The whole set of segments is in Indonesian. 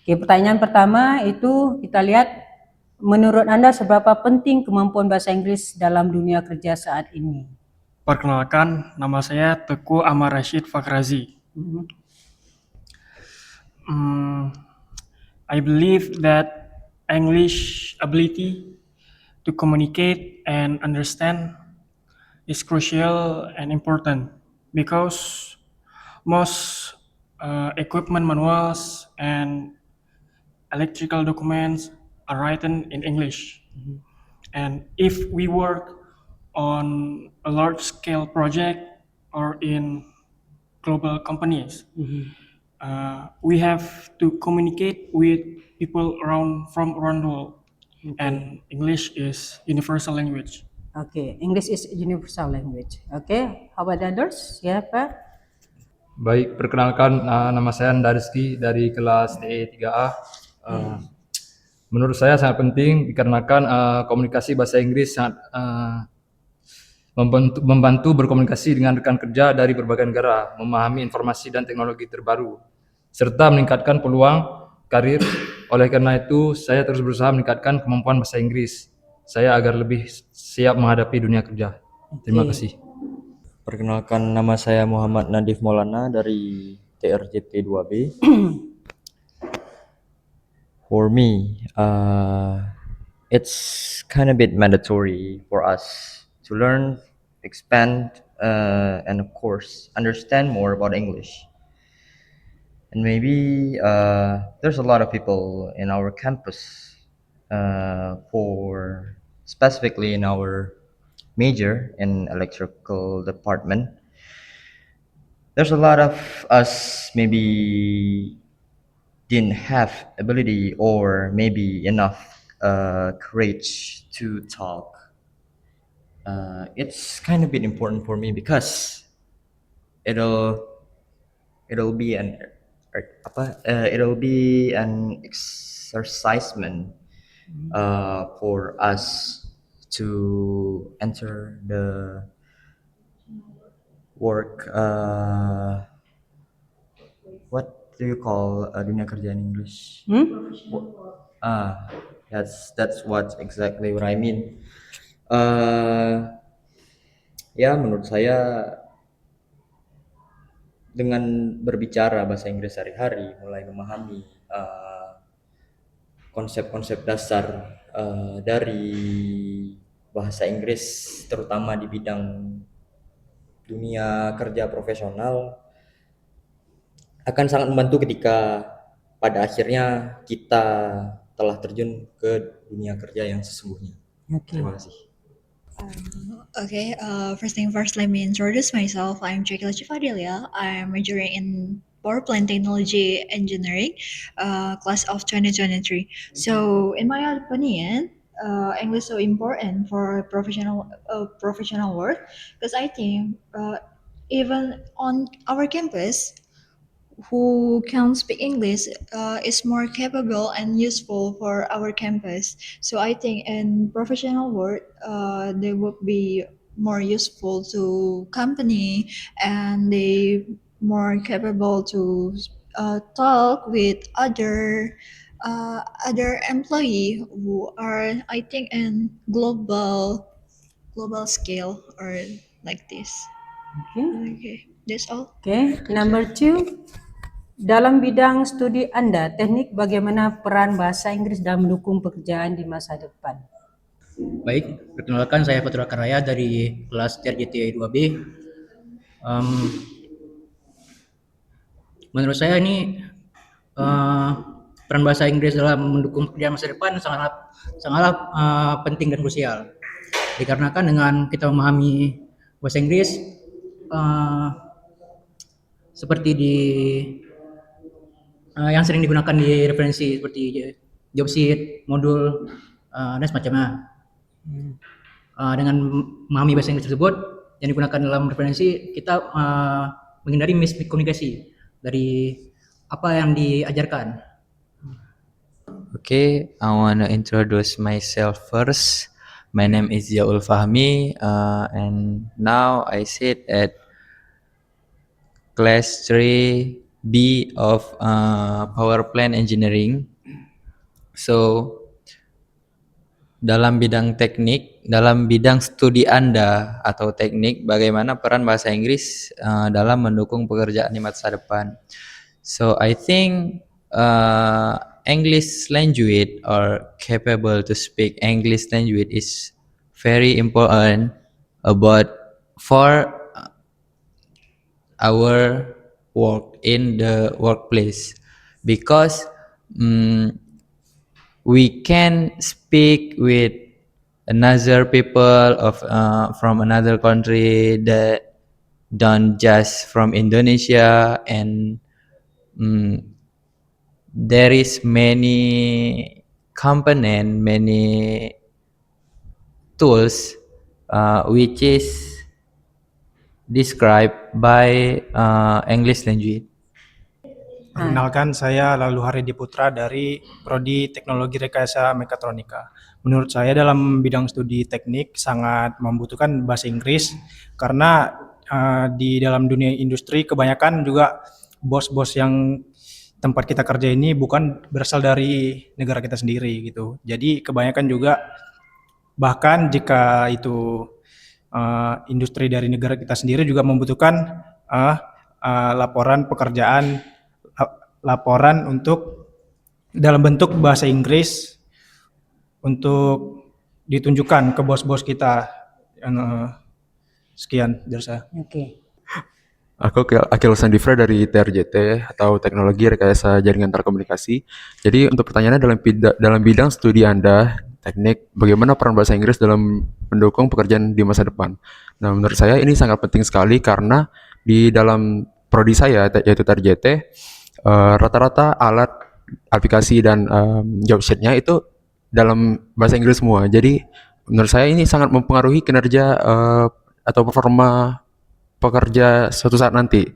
Oke, pertanyaan pertama itu kita lihat, menurut Anda seberapa penting kemampuan bahasa Inggris dalam dunia kerja saat ini? Perkenalkan, nama saya Teguh Amar Rashid Fakrazi. I believe that English ability to communicate and understand is crucial and important because most equipment manuals and electrical documents are written in English. And if we work on a large scale project or in global companies, we have to communicate with people from around the world. And English is universal language. Oke, English is universal language. Oke, how about others? Siapa? Baik, perkenalkan nama saya Anda Rizky dari kelas DE 3A. Menurut saya sangat penting dikarenakan komunikasi bahasa Inggris sangat membantu berkomunikasi dengan rekan kerja dari berbagai negara, memahami informasi dan teknologi terbaru, serta meningkatkan peluang karir. Oleh karena itu, saya terus berusaha meningkatkan kemampuan bahasa Inggris saya agar lebih siap menghadapi dunia kerja. Terima kasih. Perkenalkan, nama saya Muhammad Nadif Maulana dari TRJP 2B. For me, it's kind of bit mandatory for us to learn, expand, and of course, understand more about English. And maybe there's a lot of people in our campus, for specifically in our major in electrical department. There's a lot of us maybe didn't have ability or maybe enough courage to talk. It's kind of bit important for me because it'll be an exercisement for us to enter the work. What do you call dunia kerja in English? That's what exactly what I mean. Ya, menurut saya dengan berbicara bahasa Inggris sehari-hari, mulai memahami konsep-konsep dasar dari bahasa Inggris, terutama di bidang dunia kerja profesional, akan sangat membantu ketika pada akhirnya kita telah terjun ke dunia kerja yang sesungguhnya. Terima kasih. Okay, first thing first, let me introduce myself. I'm Jacqueline Cifadelia. I'm majoring in Power Plant Technology Engineering, class of 2023. So, in my opinion, English is so important for professional work because I think even on our campus, who can speak English is more capable and useful for our campus. So I think in professional work, they would be more useful to company and they more capable to talk with other employee who are, I think, in global scale or like this. Okay, that's all. Okay, number 2. Dalam bidang studi Anda, teknik bagaimana peran bahasa Inggris dalam mendukung pekerjaan di masa depan? Baik, perkenalkan saya Fatur Karaya dari kelas TRJT 2B. Menurut saya ini peran bahasa Inggris dalam mendukung pekerjaan masa depan sangatlah penting dan krusial. Dikarenakan dengan kita memahami bahasa Inggris, seperti di yang sering digunakan di referensi seperti job sheet, modul, dan semacamnya. Dengan memahami bahasa Inggris tersebut yang digunakan dalam referensi, kita menghindari miskomunikasi dari apa yang diajarkan. Okay, I wanna introduce myself first. My name is Yaul Fahmi, and now I sit at class 3 B of power plant engineering. So dalam bidang teknik, dalam bidang studi Anda atau teknik, bagaimana peran bahasa Inggris dalam mendukung pekerjaan di masa depan? So I think English language or capable to speak English language is very important about for our work in the workplace, because we can speak with another people of from another country that don't just from Indonesia, and there is many component, many tools which is described by English language. Perkenalkan, saya Laluhari Diputra dari Prodi Teknologi Rekayasa Mekatronika. Menurut saya dalam bidang studi teknik sangat membutuhkan bahasa Inggris karena di dalam dunia industri kebanyakan juga bos-bos yang tempat kita kerja ini bukan berasal dari negara kita sendiri gitu. Jadi kebanyakan juga bahkan jika itu industri dari negara kita sendiri juga membutuhkan laporan pekerjaan, laporan untuk dalam bentuk bahasa Inggris untuk ditunjukkan ke bos-bos kita. Sekian dari saya. Oke. Aku Akil Sandifra dari TRJT atau Teknologi Rekayasa Jaringan Telekomunikasi. Jadi untuk pertanyaannya dalam bidang studi Anda, teknik, bagaimana peran bahasa Inggris dalam mendukung pekerjaan di masa depan? Nah, menurut saya ini sangat penting sekali karena di dalam prodi saya yaitu TRJT, rata-rata alat, aplikasi dan job sheet-nya itu dalam bahasa Inggris semua. Jadi menurut saya ini sangat mempengaruhi kinerja atau performa pekerja suatu saat nanti.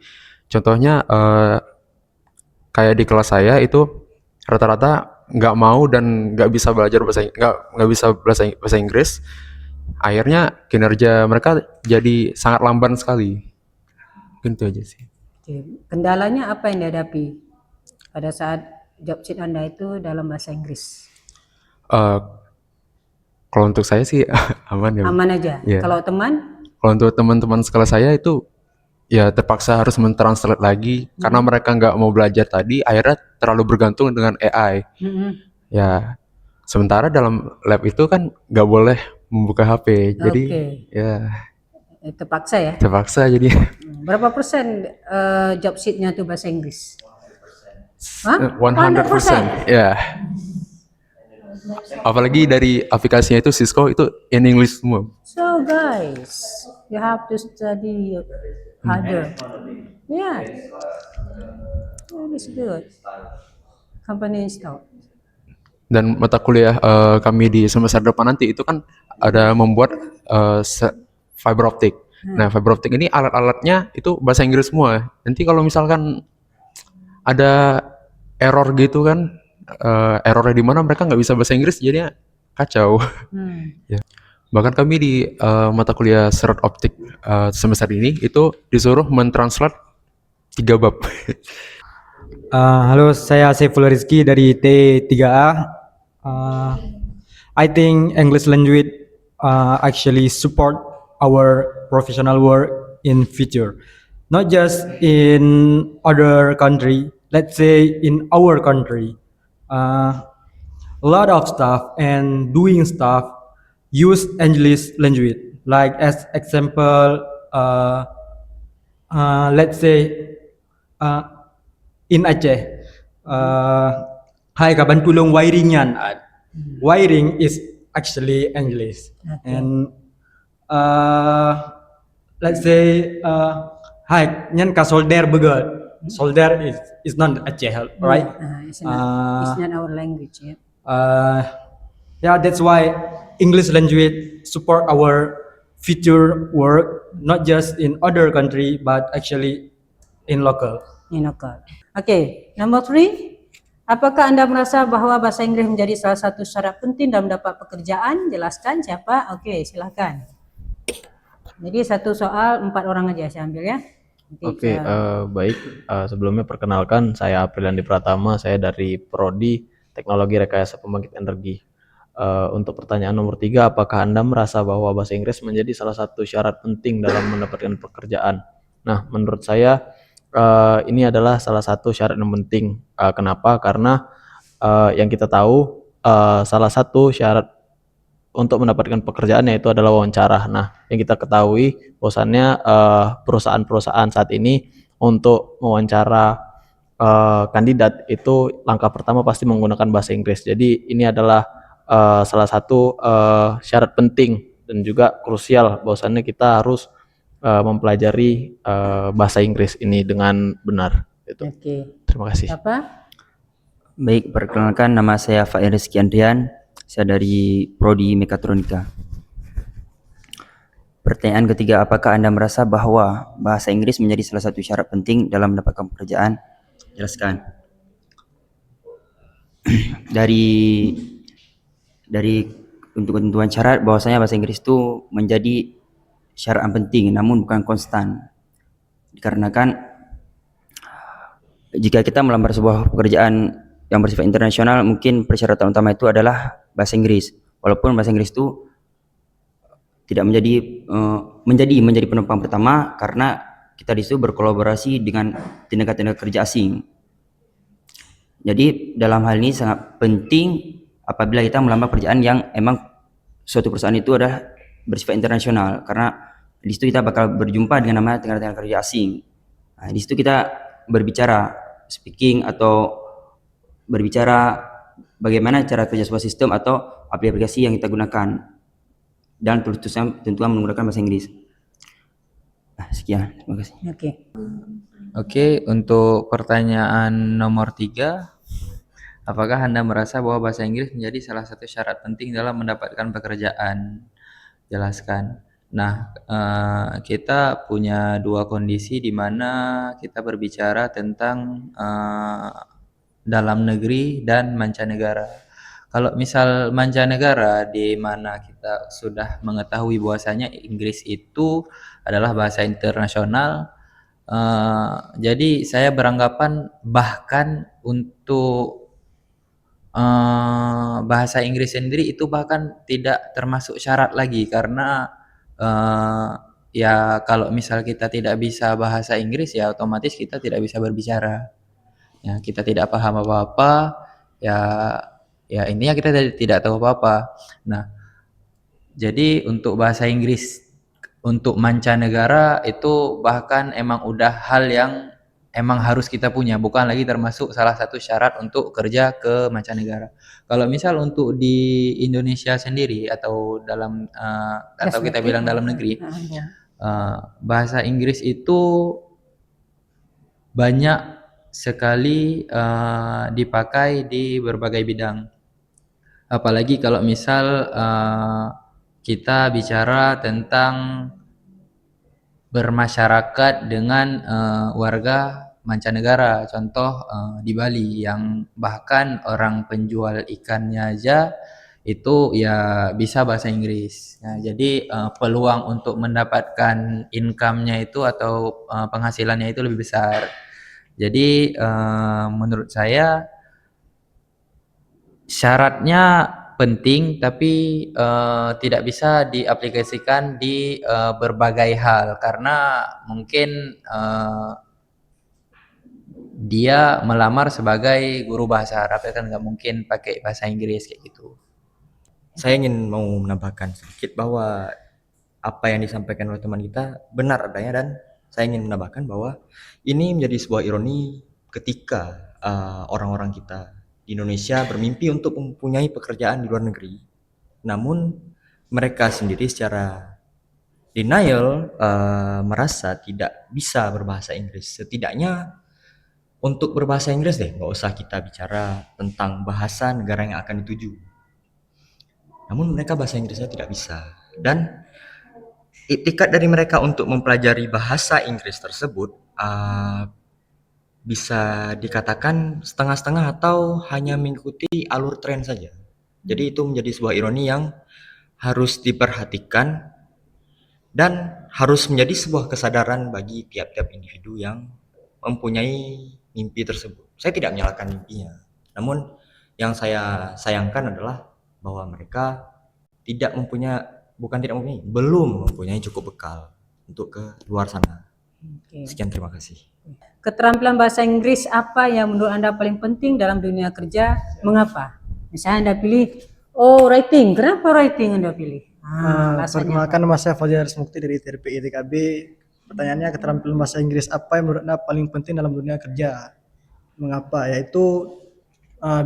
Contohnya kayak di kelas saya itu rata-rata nggak mau dan nggak bisa belajar nggak bisa bahasa Inggris. Akhirnya kinerja mereka jadi sangat lamban sekali. Gitu aja sih. Oke. Kendalanya apa yang dihadapi pada saat job sheet Anda itu dalam bahasa Inggris? Kalau untuk saya sih aman ya. Aman aja. Iya. Kalau teman? Kalau untuk teman-teman sekelas saya itu ya terpaksa harus mentranslate lagi karena mereka nggak mau belajar tadi, akhirnya terlalu bergantung dengan AI. Ya, sementara dalam lab itu kan nggak boleh membuka HP, jadi Oke. ya Terpaksa ya. terpaksa jadi Berapa persen job sheet-nya tuh bahasa Inggris? Hah? 100%. Ya. Apalagi dari aplikasinya itu Cisco itu in English semua. So guys, you have to study harder. Yeah, that is good. Company install. Dan mata kuliah kami di semester depan nanti itu kan ada membuat fiber optic. Nah, fiber optic ini alat-alatnya itu bahasa Inggris semua. Nanti kalau misalkan ada error gitu kan, errornya di mana mereka nggak bisa bahasa Inggris, jadinya kacau. Ya. Bahkan kami di mata kuliah serot optik semester ini itu disuruh mentranslate 3 bab. Halo, saya Saiful Rizky dari T3A. I think English language actually support our professional work in future, not just in other country. Let's say in our country, a lot of stuff and doing stuff use English language. Like as example, let's say in Aceh, hai kaban tulung wiringan. Wiring is actually English, and let's say hai nyan ka solder begal. Solder is not Aceh, right? It's not our language. Yeah. Yeah, that's why English language support our future work, not just in other country, but actually in local. Oke, number 3. Apakah Anda merasa bahwa bahasa Inggris menjadi salah satu syarat penting dalam dapat pekerjaan? Jelaskan siapa? Oke, silakan. Jadi satu soal 4 orang aja saya ambil ya. Oke, baik. Sebelumnya perkenalkan, saya Apriliandi Pratama, saya dari Prodi Teknologi Rekayasa Pembangkit Energi. Untuk pertanyaan nomor 3, apakah Anda merasa bahwa bahasa Inggris menjadi salah satu syarat penting dalam mendapatkan pekerjaan? Nah, menurut saya ini adalah salah satu syarat yang penting. Kenapa? Karena yang kita tahu salah satu syarat untuk mendapatkan pekerjaan yaitu adalah wawancara. Nah, yang kita ketahui bahwasannya perusahaan-perusahaan saat ini untuk mewawancara kandidat itu langkah pertama pasti menggunakan bahasa Inggris. Jadi ini adalah salah satu syarat penting dan juga krusial bahwasannya kita harus mempelajari bahasa Inggris ini dengan benar. Itu. Oke. Terima kasih. Apa? Baik, perkenalkan nama saya Fair Rizky Andrian, saya dari Prodi Mekatronika. Pertanyaan ketiga, apakah Anda merasa bahwa bahasa Inggris menjadi salah satu syarat penting dalam mendapatkan pekerjaan? Jelaskan. dari untuk ketentuan syarat bahwasanya bahasa Inggris itu menjadi syarat yang penting namun bukan konstan. Dikarenakan jika kita melamar sebuah pekerjaan yang bersifat internasional, mungkin persyaratan utama itu adalah bahasa Inggris. Walaupun bahasa Inggris itu tidak menjadi penopang pertama karena kita di situ berkolaborasi dengan tenaga-tenaga kerja asing. Jadi dalam hal ini sangat penting apabila kita melamar pekerjaan yang emang suatu perusahaan itu adalah bersifat internasional, karena di situ kita bakal berjumpa dengan namanya tenaga-tenaga kerja asing. Nah, di situ kita berbicara speaking atau berbicara bagaimana cara kerja sebuah sistem atau aplikasi yang kita gunakan dan tentunya menggunakan bahasa Inggris. Sekian, terima kasih. Oke. Oke, untuk pertanyaan nomor 3, apakah Anda merasa bahwa bahasa Inggris menjadi salah satu syarat penting dalam mendapatkan pekerjaan? Jelaskan. Nah, kita punya dua kondisi di mana kita berbicara tentang dalam negeri dan mancanegara. Kalau misal mancanegara di mana kita sudah mengetahui bahwasanya Inggris itu adalah bahasa internasional, jadi saya beranggapan bahkan untuk bahasa Inggris sendiri itu bahkan tidak termasuk syarat lagi, karena ya kalau misal kita tidak bisa bahasa Inggris ya otomatis kita tidak bisa berbicara. Ya, kita tidak paham apa-apa, ya intinya kita tidak tahu apa-apa. Nah, jadi untuk bahasa Inggris untuk mancanegara itu bahkan emang udah hal yang emang harus kita punya, bukan lagi termasuk salah satu syarat untuk kerja ke mancanegara. Kalau misal untuk di Indonesia sendiri atau dalam atau kita bilang dalam negeri, bahasa Inggris itu banyak sekali dipakai di berbagai bidang. Apalagi kalau misal kita bicara tentang bermasyarakat dengan warga mancanegara, contoh di Bali yang bahkan orang penjual ikannya aja itu ya bisa bahasa Inggris. Nah, jadi peluang untuk mendapatkan income-nya itu atau penghasilannya itu lebih besar. Jadi menurut saya syaratnya penting tapi tidak bisa diaplikasikan di berbagai hal, karena mungkin dia melamar sebagai guru bahasa Arab ya kan nggak mungkin pakai bahasa Inggris kayak gitu. Saya ingin mau menambahkan sedikit bahwa apa yang disampaikan oleh teman kita benar adanya, dan saya ingin menambahkan bahwa ini menjadi sebuah ironi ketika orang-orang kita di Indonesia bermimpi untuk mempunyai pekerjaan di luar negeri, namun mereka sendiri secara denial merasa tidak bisa berbahasa Inggris. Setidaknya untuk berbahasa Inggris deh, nggak usah kita bicara tentang bahasa negara yang akan dituju. Namun mereka bahasa Inggrisnya tidak bisa, dan iktikat dari mereka untuk mempelajari bahasa Inggris tersebut bisa dikatakan setengah-setengah atau hanya mengikuti alur tren saja. Jadi itu menjadi sebuah ironi yang harus diperhatikan dan harus menjadi sebuah kesadaran bagi tiap-tiap individu yang mempunyai mimpi tersebut. Saya tidak menyalahkan mimpinya, namun yang saya sayangkan adalah bahwa mereka belum mempunyai cukup bekal untuk ke luar sana. Sekian, terima kasih. Keterampilan bahasa Inggris apa yang menurut Anda paling penting dalam dunia kerja? Mengapa? Misalnya Anda pilih, writing. Kenapa writing Anda pilih? Alasannya Perkenalkan, nama saya Fajar Mukti dari TRPI TKB. Pertanyaannya, keterampilan bahasa Inggris apa yang menurut Anda paling penting dalam dunia kerja? Mengapa? Yaitu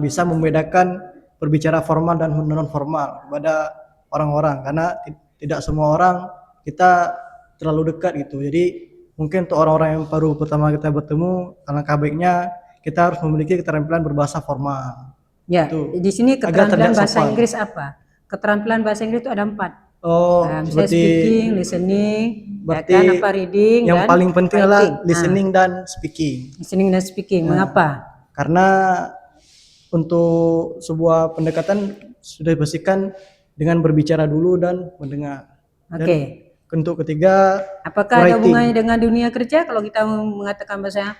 bisa membedakan berbicara formal dan non formal kepada orang-orang, karena tidak semua orang kita terlalu dekat gitu. Jadi mungkin untuk orang-orang yang baru pertama kita bertemu, alangkah baiknya kita harus memiliki keterampilan berbahasa formal. Ya, Itu di sini agar keterampilan terlihat bahasa sopan. Inggris apa? Keterampilan bahasa Inggris itu ada 4. Misalnya Seperti speaking, listening, berarti reading, yang dan paling penting adalah writing. listening dan speaking. Listening dan speaking. Mengapa? Karena untuk sebuah pendekatan sudah dipastikan dengan berbicara dulu dan mendengar. Dan Oke. untuk ketiga, Apakah ada writing. hubungannya dengan dunia kerja kalau kita mengatakan bahasa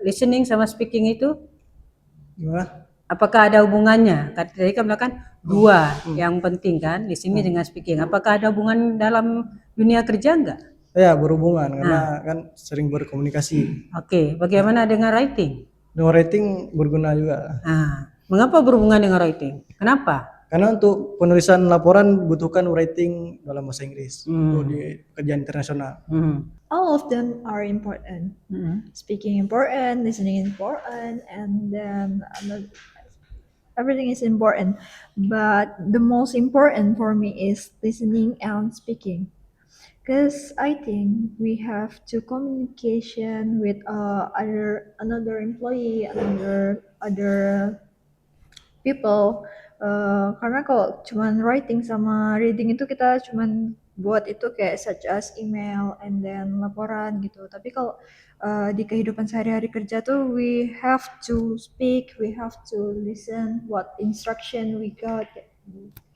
listening sama speaking itu? Gimana? Apakah ada hubungannya? Tadi kan bilang 2 yang penting kan, listening dengan speaking. Apakah ada hubungan dalam dunia kerja enggak? Ya, berhubungan karena kan sering berkomunikasi. Oke, bagaimana dengan writing? Dengan writing berguna juga. Mengapa berhubungan dengan writing? Kenapa? Karena untuk penulisan laporan dibutuhkan writing dalam bahasa Inggris untuk di pekerjaan internasional. All of them are important. Speaking important, listening important, and then everything is important. But the most important for me is listening and speaking. Because I think we have to communication with another employee, other people. Karena kalau cuman writing sama reading itu kita cuman buat itu kayak such as email and then laporan gitu. Tapi kalau di kehidupan sehari-hari kerja tuh we have to speak, we have to listen what instruction we got.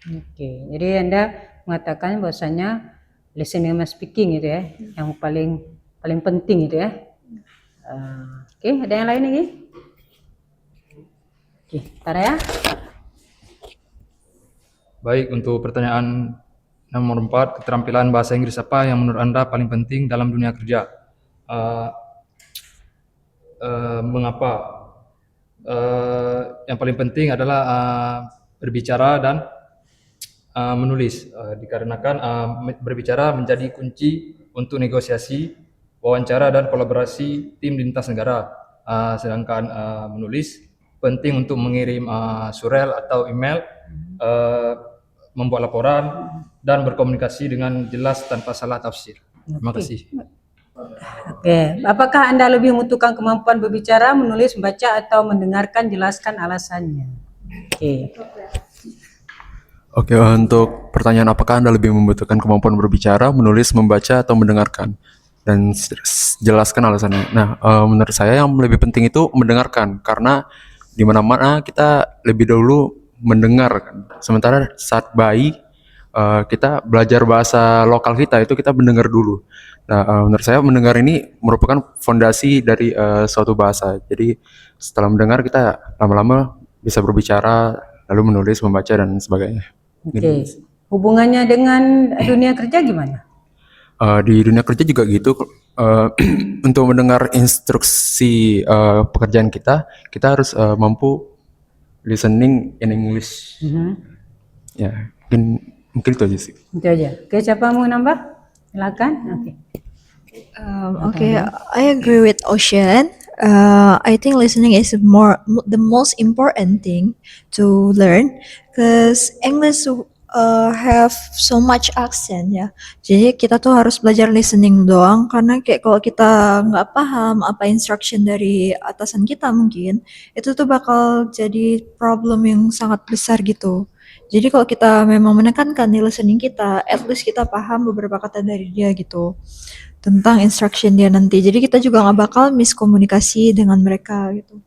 Oke, jadi Anda mengatakan bahwasanya listening sama speaking itu ya, yang paling penting itu ya. Oke, ada yang lain lagi? Oke, ntar ya. Baik, untuk pertanyaan nomor 4, keterampilan bahasa Inggris apa yang menurut Anda paling penting dalam dunia kerja? Mengapa? Yang paling penting adalah berbicara dan menulis, dikarenakan berbicara menjadi kunci untuk negosiasi, wawancara, dan kolaborasi tim lintas negara. Sedangkan menulis penting untuk mengirim surel atau email, membuat laporan, dan berkomunikasi dengan jelas tanpa salah tafsir. Terima kasih. Oke, apakah Anda lebih membutuhkan kemampuan berbicara, menulis, membaca, atau mendengarkan? Jelaskan alasannya. Oke, untuk pertanyaan apakah Anda lebih membutuhkan kemampuan berbicara, menulis, membaca, atau mendengarkan? Dan jelaskan alasannya. Nah, menurut saya yang lebih penting itu mendengarkan, karena di mana-mana kita lebih dahulu mendengar. Sementara saat bayi, kita belajar bahasa lokal kita, itu kita mendengar dulu. Nah, menurut saya mendengar ini merupakan fondasi dari suatu bahasa. Jadi setelah mendengar kita lama-lama bisa berbicara, lalu menulis, membaca, dan sebagainya. Oke, hubungannya dengan dunia kerja gimana? Di dunia kerja juga gitu. Untuk mendengar instruksi pekerjaan kita harus mampu listening in English. Ya, mungkin itu aja sih. Itu aja. Oke, siapa mau nambah? Silakan. Oke. Okay, I agree with Ocean. I think listening is the most important thing to learn, because English have so much accent ya. Jadi kita tuh harus belajar listening doang, karena kayak kalau kita nggak paham apa instruction dari atasan kita mungkin, itu tuh bakal jadi problem yang sangat besar gitu. Jadi kalau kita memang menekankan di listening kita, at least kita paham beberapa kata dari dia gitu, tentang instruction dia nanti. Jadi kita juga nggak bakal miskomunikasi dengan mereka gitu.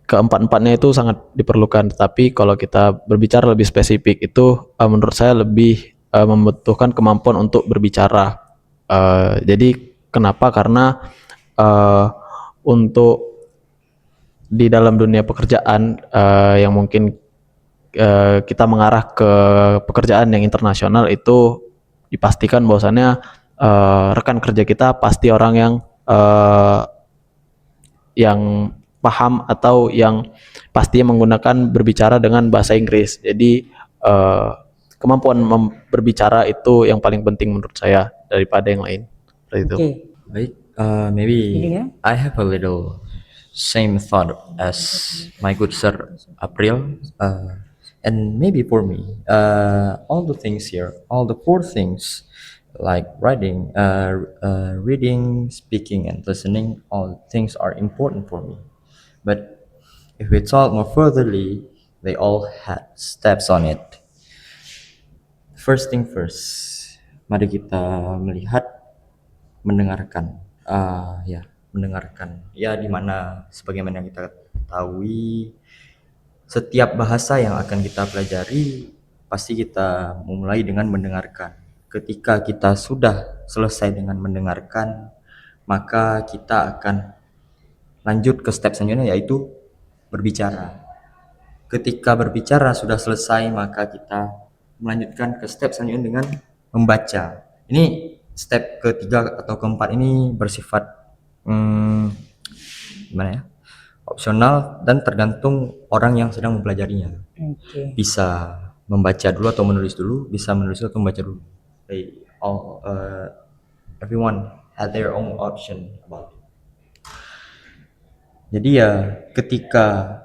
Keempat-empatnya itu sangat diperlukan, tetapi kalau kita berbicara lebih spesifik itu menurut saya lebih membutuhkan kemampuan untuk berbicara. Jadi kenapa? Karena untuk di dalam dunia pekerjaan yang mungkin kita mengarah ke pekerjaan yang internasional, itu dipastikan bahwasannya rekan kerja kita pasti orang yang paham atau yang pasti menggunakan berbicara dengan bahasa Inggris. Jadi kemampuan berbicara itu yang paling penting menurut saya daripada yang lain. Seperti itu. Oke. Baik, maybe Ini ya. I have a little same thought as my good sir April, and maybe for me, all the things here, all the four things like writing, reading, speaking, and listening, all things are important for me. But if we talk more furtherly, they all had steps on it. First thing first, mari kita melihat mendengarkan. Mendengarkan. Ya, dimana sebagaimana yang kita ketahui, setiap bahasa yang akan kita pelajari pasti kita memulai dengan mendengarkan. Ketika kita sudah selesai dengan mendengarkan, maka kita akan lanjut ke step selanjutnya, yaitu berbicara. Ketika berbicara sudah selesai, maka kita melanjutkan ke step selanjutnya dengan membaca. Ini step ketiga atau keempat ini bersifat gimana ya, opsional dan tergantung orang yang sedang mempelajarinya. Oke. Bisa membaca dulu atau menulis dulu, bisa menulis dulu atau membaca dulu. They all, everyone had their own option about it. Jadi ya, ketika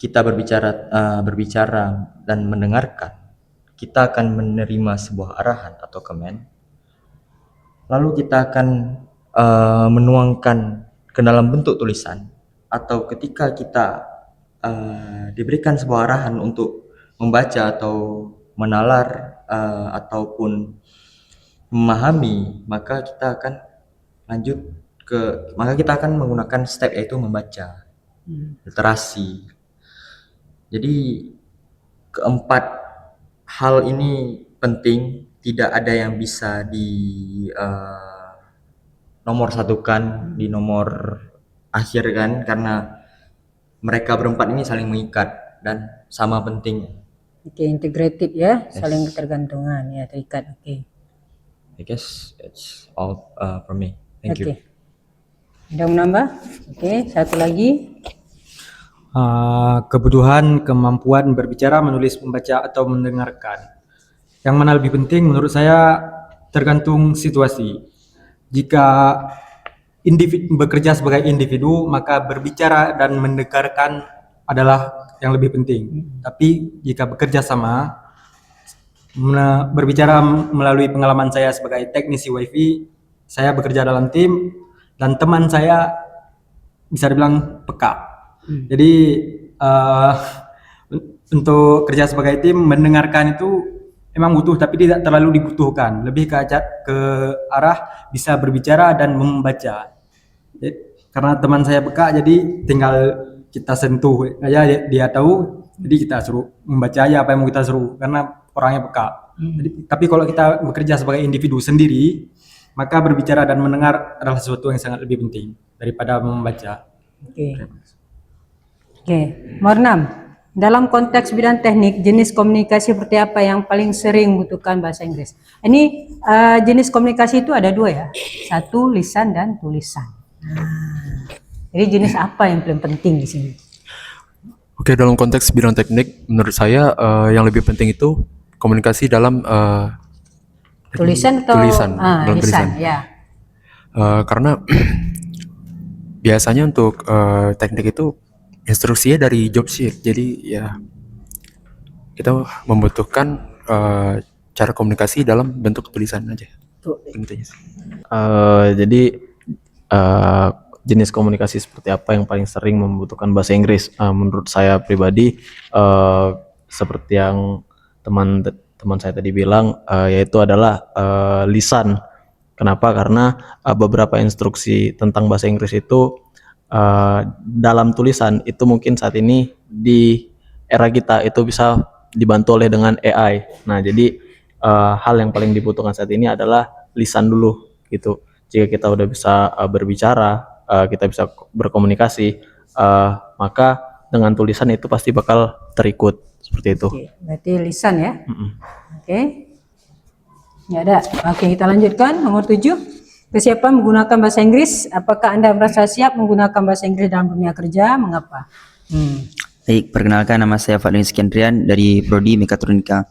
kita berbicara dan mendengarkan, kita akan menerima sebuah arahan atau command, lalu kita akan menuangkan ke dalam bentuk tulisan, atau ketika kita diberikan sebuah arahan untuk membaca atau menalar ataupun memahami, maka kita akan kita akan menggunakan step, yaitu membaca, literasi. Jadi keempat hal ini penting, tidak ada yang bisa di nomor satukan, di nomor akhir kan, karena mereka berempat ini saling mengikat dan sama penting. Oke, integrated ya, Yes. saling ketergantungan ya, terikat. Oke. I guess it's all for me. Thank you. Oke. Ada yang menambah? Oke, satu lagi. Kebutuhan kemampuan berbicara, menulis, membaca, atau mendengarkan. Yang mana lebih penting menurut saya tergantung situasi. Jika individu bekerja sebagai individu, maka berbicara dan mendengarkan adalah yang lebih penting. Tapi jika bekerja sama, berbicara melalui pengalaman saya sebagai teknisi WiFi, saya bekerja dalam tim dan teman saya bisa dibilang peka. Jadi untuk kerja sebagai tim, mendengarkan itu emang butuh, tapi tidak terlalu dibutuhkan. Lebih ke arah bisa berbicara dan membaca. Karena teman saya peka, jadi tinggal kita sentuh aja, dia tahu, jadi kita suruh membaca aja apa yang mau kita suruh, karena orangnya peka. Jadi, tapi kalau kita bekerja sebagai individu sendiri, maka berbicara dan mendengar adalah sesuatu yang sangat lebih penting daripada membaca. Oke. Oke, nomor 6. Dalam konteks bidang teknik, jenis komunikasi seperti apa yang paling sering membutuhkan bahasa Inggris? Ini jenis komunikasi itu ada dua ya, satu lisan dan tulisan. Jadi jenis apa yang paling penting di sini? Oke, dalam konteks bidang teknik, menurut saya yang lebih penting itu komunikasi dalam Tulisan atau dalam lisan? tulisan. Ya. Karena biasanya untuk teknik itu instruksinya dari job sheet, jadi ya kita membutuhkan cara komunikasi dalam bentuk tulisan aja. Intinya sih. Jadi jenis komunikasi seperti apa yang paling sering membutuhkan bahasa Inggris? Menurut saya pribadi, seperti yang teman saya tadi bilang, yaitu adalah lisan. Kenapa? Karena beberapa instruksi tentang bahasa Inggris itu dalam tulisan itu mungkin saat ini di era kita itu bisa dibantu oleh dengan AI. Nah, jadi hal yang paling dibutuhkan saat ini adalah lisan dulu gitu. Jika kita udah bisa berbicara, kita bisa berkomunikasi, maka dengan tulisan itu pasti bakal terikut seperti itu. Oke, berarti lisan ya. Oke. Ya ada. Oke, kita lanjutkan nomor 7. Kesiapan menggunakan bahasa Inggris. Apakah Anda merasa siap menggunakan bahasa Inggris dalam dunia kerja? Mengapa? Baik, perkenalkan nama saya Fadlin Skendrian dari Prodi Mekatronika.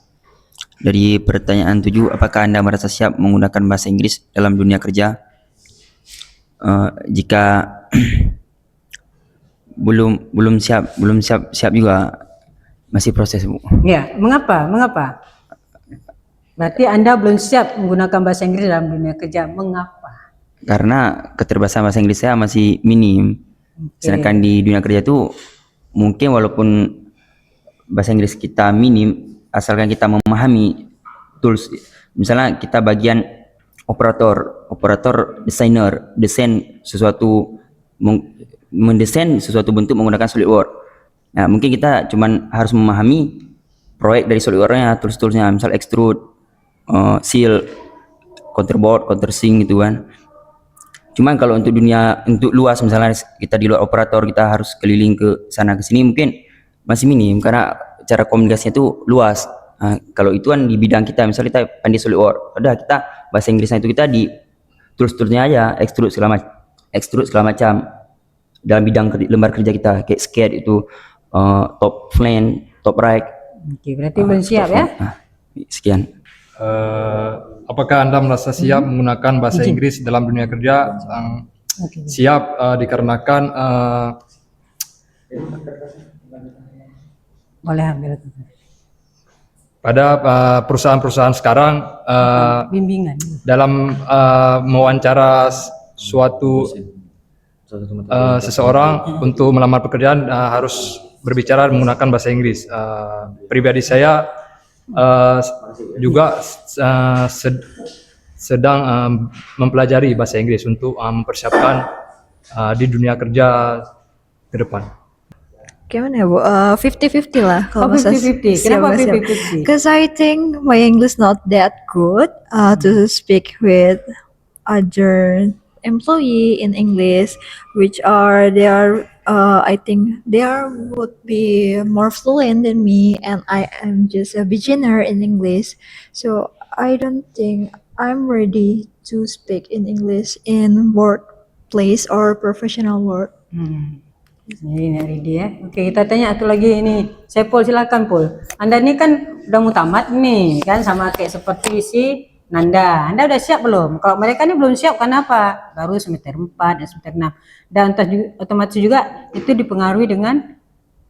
Dari pertanyaan 7, apakah Anda merasa siap menggunakan bahasa Inggris dalam dunia kerja? Jika belum siap juga, masih proses, Bu. Ya, mengapa? Berarti Anda belum siap menggunakan bahasa Inggris dalam dunia kerja. Mengapa? Karena keterbatasan bahasa Inggris saya masih minim. Sedangkan di dunia kerja itu mungkin walaupun bahasa Inggris kita minim, asalkan kita memahami tools. Misalnya kita bagian operator desain sesuatu, mendesain sesuatu bentuk menggunakan SolidWorks. Nah, mungkin kita cuman harus memahami proyek dari SolidWorks-nya, tools-toolsnya, misal extrude, seal, counterboard, countersink gitu kan. Cuman kalau untuk luas, misalnya kita di luar operator, kita harus keliling ke sana ke sini, mungkin masih minim karena cara komunikasinya itu luas. Nah, kalau itu kan di bidang kita, misalnya kita pandai SolidWorks, udah kita bahasa Inggrisnya itu kita di tools-toolsnya aja, extrude segala macam. Dalam bidang lembar kerja kita kayak sketch itu, top plane, top right. Oke, berarti belum siap ya? Sekian. Apakah Anda merasa siap menggunakan bahasa Inggris dalam dunia kerja? Siap dikarenakan Boleh ambil. pada perusahaan-perusahaan sekarang Bimbingan. dalam mewawancara seseorang untuk melamar pekerjaan harus berbicara menggunakan bahasa Inggris. Pribadi saya juga sedang mempelajari bahasa Inggris untuk mempersiapkan di dunia kerja ke depan. Gimana ya, Bu? 50-50 lah kalau bahasa 50-50. Kenapa 50-50? Because I think my English not that good to speak with other employee in English, which are I think they would be more fluent than me, and I am just a beginner in English. So I don't think I'm ready to speak in English in workplace or professional work. Jadi nggak ready ya. Oke, kita tanya satu lagi ini. Saya Pol, silakan Pol. Anda ini kan udah mau tamat nih, kan sama kayak seperti si Nanda. Anda udah siap belum? Kalau mereka ini belum siap, kenapa? Baru semester 4 dan semester 6. Dan otomatis juga itu dipengaruhi dengan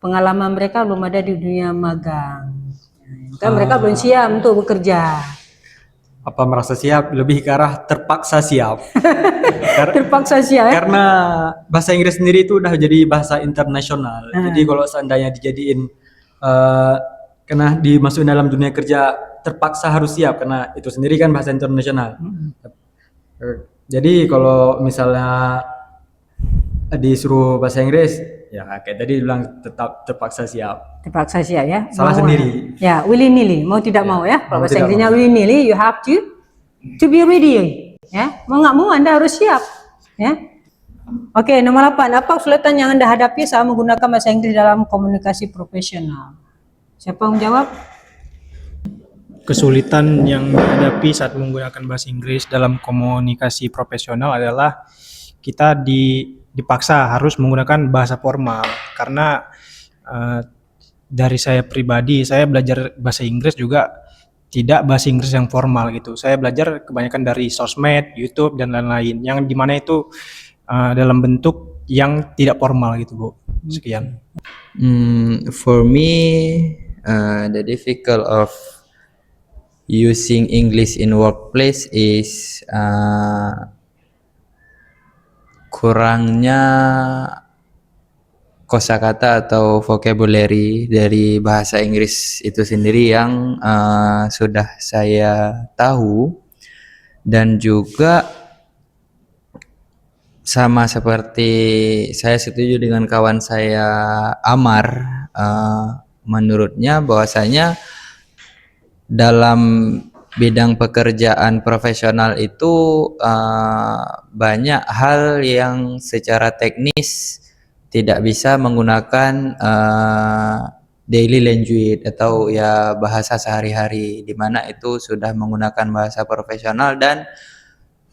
pengalaman mereka belum ada di dunia magang. Kan mereka belum siap untuk bekerja. Apa merasa siap? Lebih ke arah terpaksa siap. Terpaksa siap ya? Karena bahasa Inggris sendiri itu udah jadi bahasa internasional. Jadi kalau seandainya dijadiin kena dimasukin dalam dunia kerja, terpaksa harus siap karena itu sendiri kan bahasa internasional. Jadi kalau misalnya disuruh bahasa Inggris, ya kayak tadi bilang tetap terpaksa siap. Terpaksa siap ya? Salah Mau sendiri. Ya, willy nilly, mau tidak mau ya. Kalau Mau bahasa tidak Inggrisnya mau. willy nilly, you have to be ready. Ya, mau nggak mau Anda harus siap. Ya. Oke, nomor 8. Apa kesulitan yang Anda hadapi saat menggunakan bahasa Inggris dalam komunikasi profesional? Siapa yang menjawab? Kesulitan yang dihadapi saat menggunakan bahasa Inggris dalam komunikasi profesional adalah kita dipaksa harus menggunakan bahasa formal karena dari saya pribadi, saya belajar bahasa Inggris juga tidak bahasa Inggris yang formal gitu. Saya belajar kebanyakan dari sosmed, YouTube dan lain-lain yang dimana itu dalam bentuk yang tidak formal gitu, Bu. Sekian. For me, the difficult of using English in workplace is kurangnya kosakata atau vocabulary dari bahasa Inggris itu sendiri yang sudah saya tahu, dan juga sama seperti saya setuju dengan kawan saya Amar, menurutnya bahwasanya dalam bidang pekerjaan profesional itu banyak hal yang secara teknis tidak bisa menggunakan daily language atau ya bahasa sehari-hari, di mana itu sudah menggunakan bahasa profesional, dan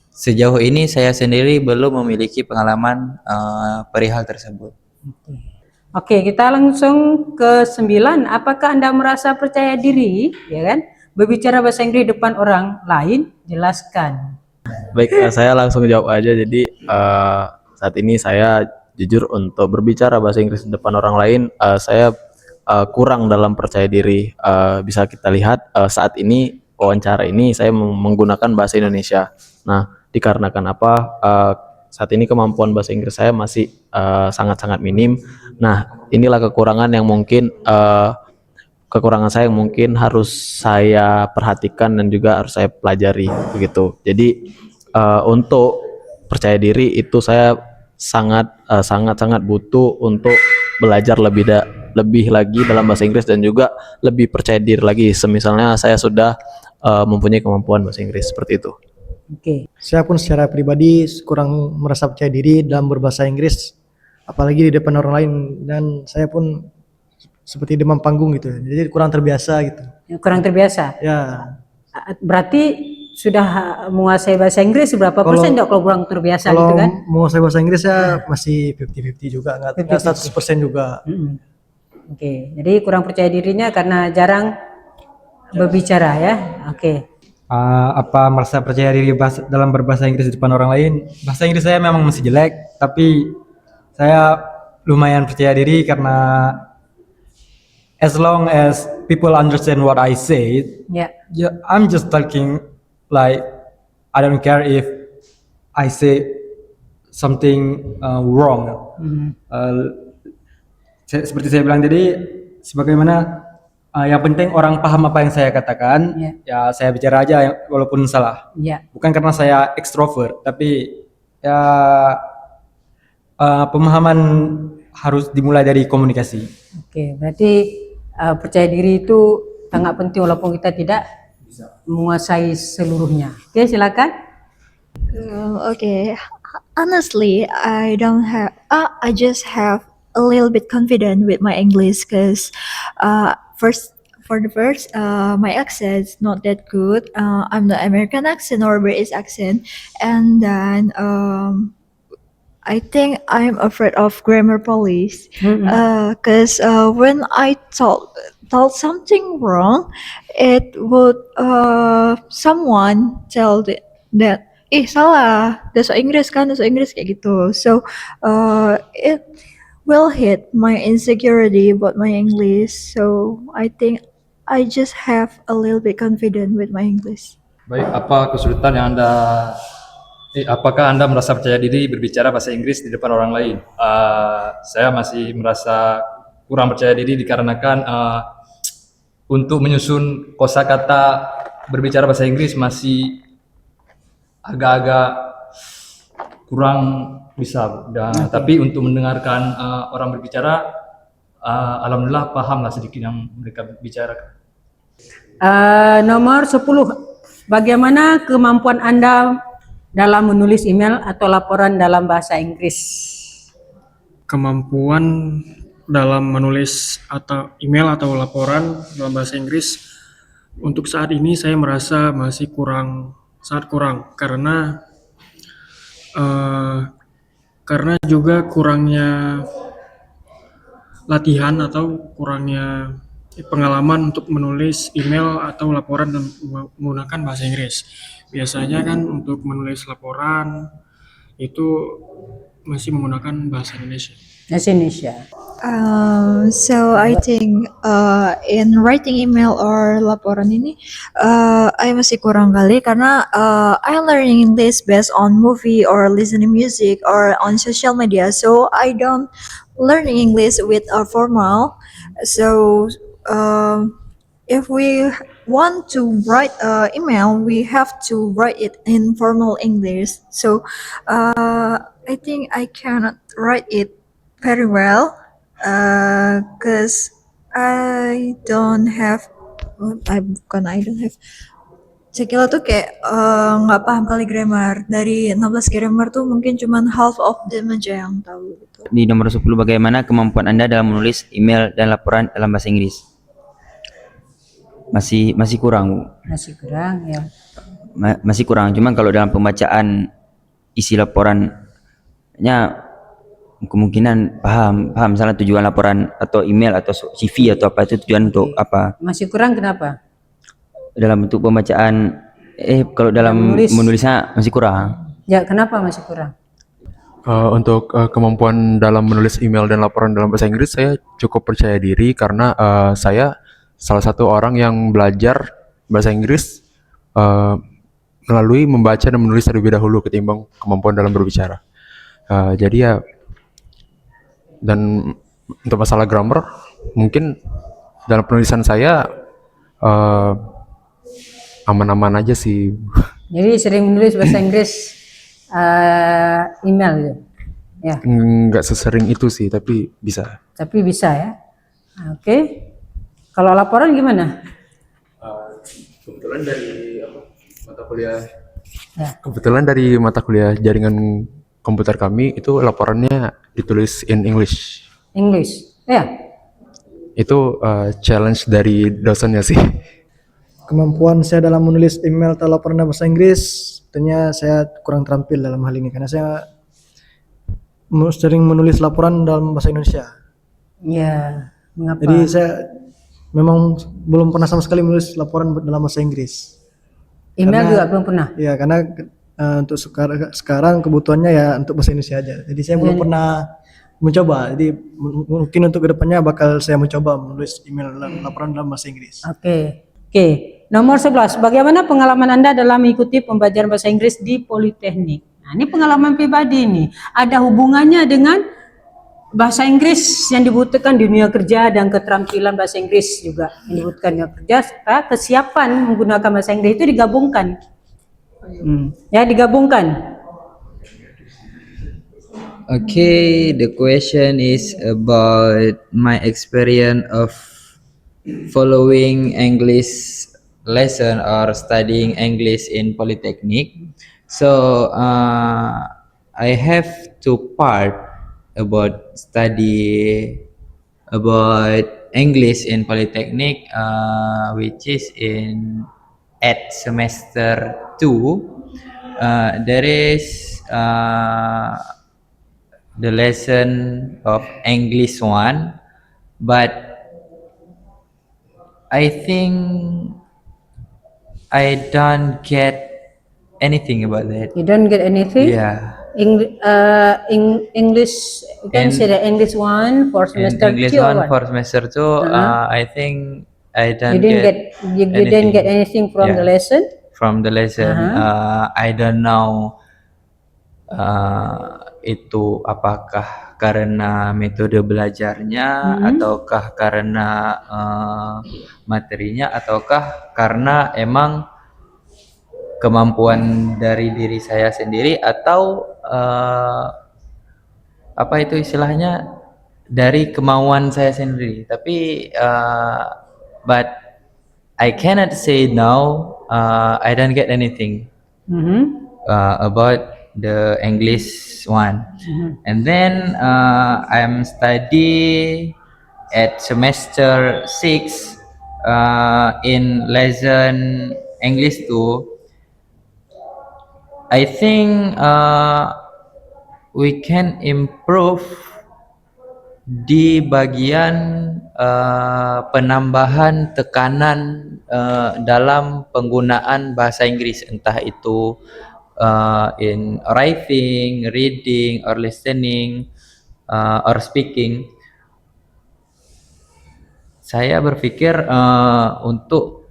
sejauh ini saya sendiri belum memiliki pengalaman perihal tersebut. Oke, kita langsung ke 9. Apakah Anda merasa percaya diri, ya kan, berbicara bahasa Inggris depan orang lain? Jelaskan. Baik, saya langsung jawab aja. Jadi saat ini saya jujur untuk berbicara bahasa Inggris di depan orang lain, saya kurang dalam percaya diri. Bisa kita lihat saat ini wawancara ini saya menggunakan bahasa Indonesia. Nah, dikarenakan apa? Saat ini kemampuan bahasa Inggris saya masih sangat-sangat minim. Nah, inilah kekurangan yang mungkin kekurangan saya yang mungkin harus saya perhatikan dan juga harus saya pelajari begitu. Jadi untuk percaya diri itu saya sangat butuh untuk belajar lebih lagi dalam bahasa Inggris dan juga lebih percaya diri lagi. Semisalnya saya sudah mempunyai kemampuan bahasa Inggris seperti itu. Oke. Saya pun secara pribadi kurang merasa percaya diri dalam berbahasa Inggris, apalagi di depan orang lain, dan saya pun seperti demam panggung gitu, jadi kurang terbiasa gitu. Kurang terbiasa. Ya. Berarti sudah menguasai bahasa Inggris berapa persen dok kalau kurang terbiasa Kalau gitu kan? menguasai bahasa Inggris ya masih 50-50 juga, nggak 100% juga. Oke, jadi kurang percaya dirinya karena jarang berbicara ya. Oke. Apa merasa percaya diri dalam berbahasa Inggris di depan orang lain? Bahasa Inggris saya memang masih jelek, tapi saya lumayan percaya diri karena as long as people understand what I say, I'm just talking like I don't care if I say something wrong. Seperti saya bilang tadi, sebagaimana yang penting orang paham apa yang saya katakan, ya saya bicara aja walaupun salah. Bukan karena saya ekstrovert, tapi ya pemahaman harus dimulai dari komunikasi. Oke, berarti percaya diri itu sangat penting walaupun kita tidak menguasai seluruhnya. Oke, silakan. Okay, honestly, I don't have. I just have a little bit confident with my English because first, my accent's not that good. I'm the American accent or British accent, and then I think I'm afraid of grammar police because when I told something wrong, it would someone tell that salah, bahasa Inggris kayak gitu. So it will hit my insecurity about my English. So I think I just have a little bit confident with my English. Baik, apa kesulitan yang apakah Anda merasa percaya diri berbicara bahasa Inggris di depan orang lain? Saya masih merasa kurang percaya diri dikarenakan untuk menyusun kosakata berbicara bahasa Inggris masih agak-agak kurang bisa. Tapi untuk mendengarkan orang berbicara, alhamdulillah pahamlah sedikit yang mereka bicarakan. Nomor 10. Bagaimana kemampuan Anda dalam menulis email atau laporan dalam bahasa Inggris? Kemampuan dalam menulis atau email atau laporan dalam bahasa Inggris untuk saat ini saya merasa masih sangat kurang karena juga kurangnya latihan atau kurangnya pengalaman untuk menulis email atau laporan dan menggunakan bahasa Inggris. Biasanya kan untuk menulis laporan itu masih menggunakan bahasa Indonesia. Bahasa Indonesia. So I think in writing email or laporan ini, I masih kurang kali karena I learning English based on movie or listening music or on social media. So I don't learning English with a formal. So if we want to write email, we have to write it in formal English. So I think I cannot write it very well because I don't have Cekila tuh kayak nggak paham kali grammar. Dari 16 grammar tuh mungkin cuman half of them aja yang tahu gitu. Di nomor 10, bagaimana kemampuan Anda dalam menulis email dan laporan dalam bahasa Inggris? Masih kurang, Bu. Masih kurang ya. Masih kurang. Cuman kalau dalam pembacaan isi laporannya kemungkinan paham misalnya tujuan laporan atau email atau CV atau apa itu tujuan untuk apa. Masih kurang kenapa? Dalam bentuk pembacaan kalau dalam menulisnya masih kurang. Ya, kenapa masih kurang? Untuk kemampuan dalam menulis email dan laporan dalam bahasa Inggris, saya cukup percaya diri karena saya salah satu orang yang belajar bahasa Inggris melalui membaca dan menulis terlebih dahulu ketimbang kemampuan dalam berbicara. Jadi ya, dan untuk masalah grammar, mungkin dalam penulisan saya aman-aman aja sih. Jadi sering menulis bahasa Inggris email gitu. Ya. Nggak sesering itu sih, tapi bisa. Tapi bisa ya. Oke. Kalau laporan gimana? Kebetulan dari mata kuliah. Ya. Kebetulan dari mata kuliah jaringan komputer kami itu laporannya ditulis in English. English. Ya. Itu challenge dari dosennya sih. Kemampuan saya dalam menulis email atau laporan dalam bahasa Inggris, tentunya saya kurang terampil dalam hal ini karena saya sering menulis laporan dalam bahasa Indonesia. Ya. Mengapa? Jadi saya memang belum pernah sama sekali menulis laporan dalam bahasa Inggris. Email juga belum pernah. Ya, karena untuk sekarang kebutuhannya ya untuk bahasa Indonesia aja. Jadi saya belum pernah mencoba. Jadi mungkin untuk kedepannya bakal saya mencoba menulis email laporan dalam bahasa Inggris. Oke. Nomor 11. Bagaimana pengalaman Anda dalam mengikuti pembelajaran bahasa Inggris di Politeknik? Nah, ini pengalaman pribadi nih. Ada hubungannya dengan bahasa Inggris yang dibutuhkan di dunia kerja dan keterampilan bahasa Inggris juga yang dibutuhkan di dunia kerja serta kesiapan menggunakan bahasa Inggris itu digabungkan. Ya, digabungkan. Okay, the question is about my experience of following English lesson or studying English in Polytechnic. So I have two part about study about English in Polytechnic, which is at semester 2. There is the lesson of English 1, but I think I don't get anything about that. You don't get anything? Yeah. English, you can say the English 1 for semester 2 English or 1 what? for semester 2, I think I don't You didn't get anything from the lesson? From the lesson. I don't know itu apakah karena metode belajarnya ataukah karena materinya ataukah karena emang kemampuan dari diri saya sendiri atau apa itu istilahnya dari kemauan saya sendiri. Tapi but I cannot say now I don't get anything about the English 1. And then I'm study at semester 6 in lesson English 2. I think we can improve di bagian penambahan tekanan dalam penggunaan bahasa Inggris, entah itu in writing, reading, or listening, or speaking. Saya berpikir untuk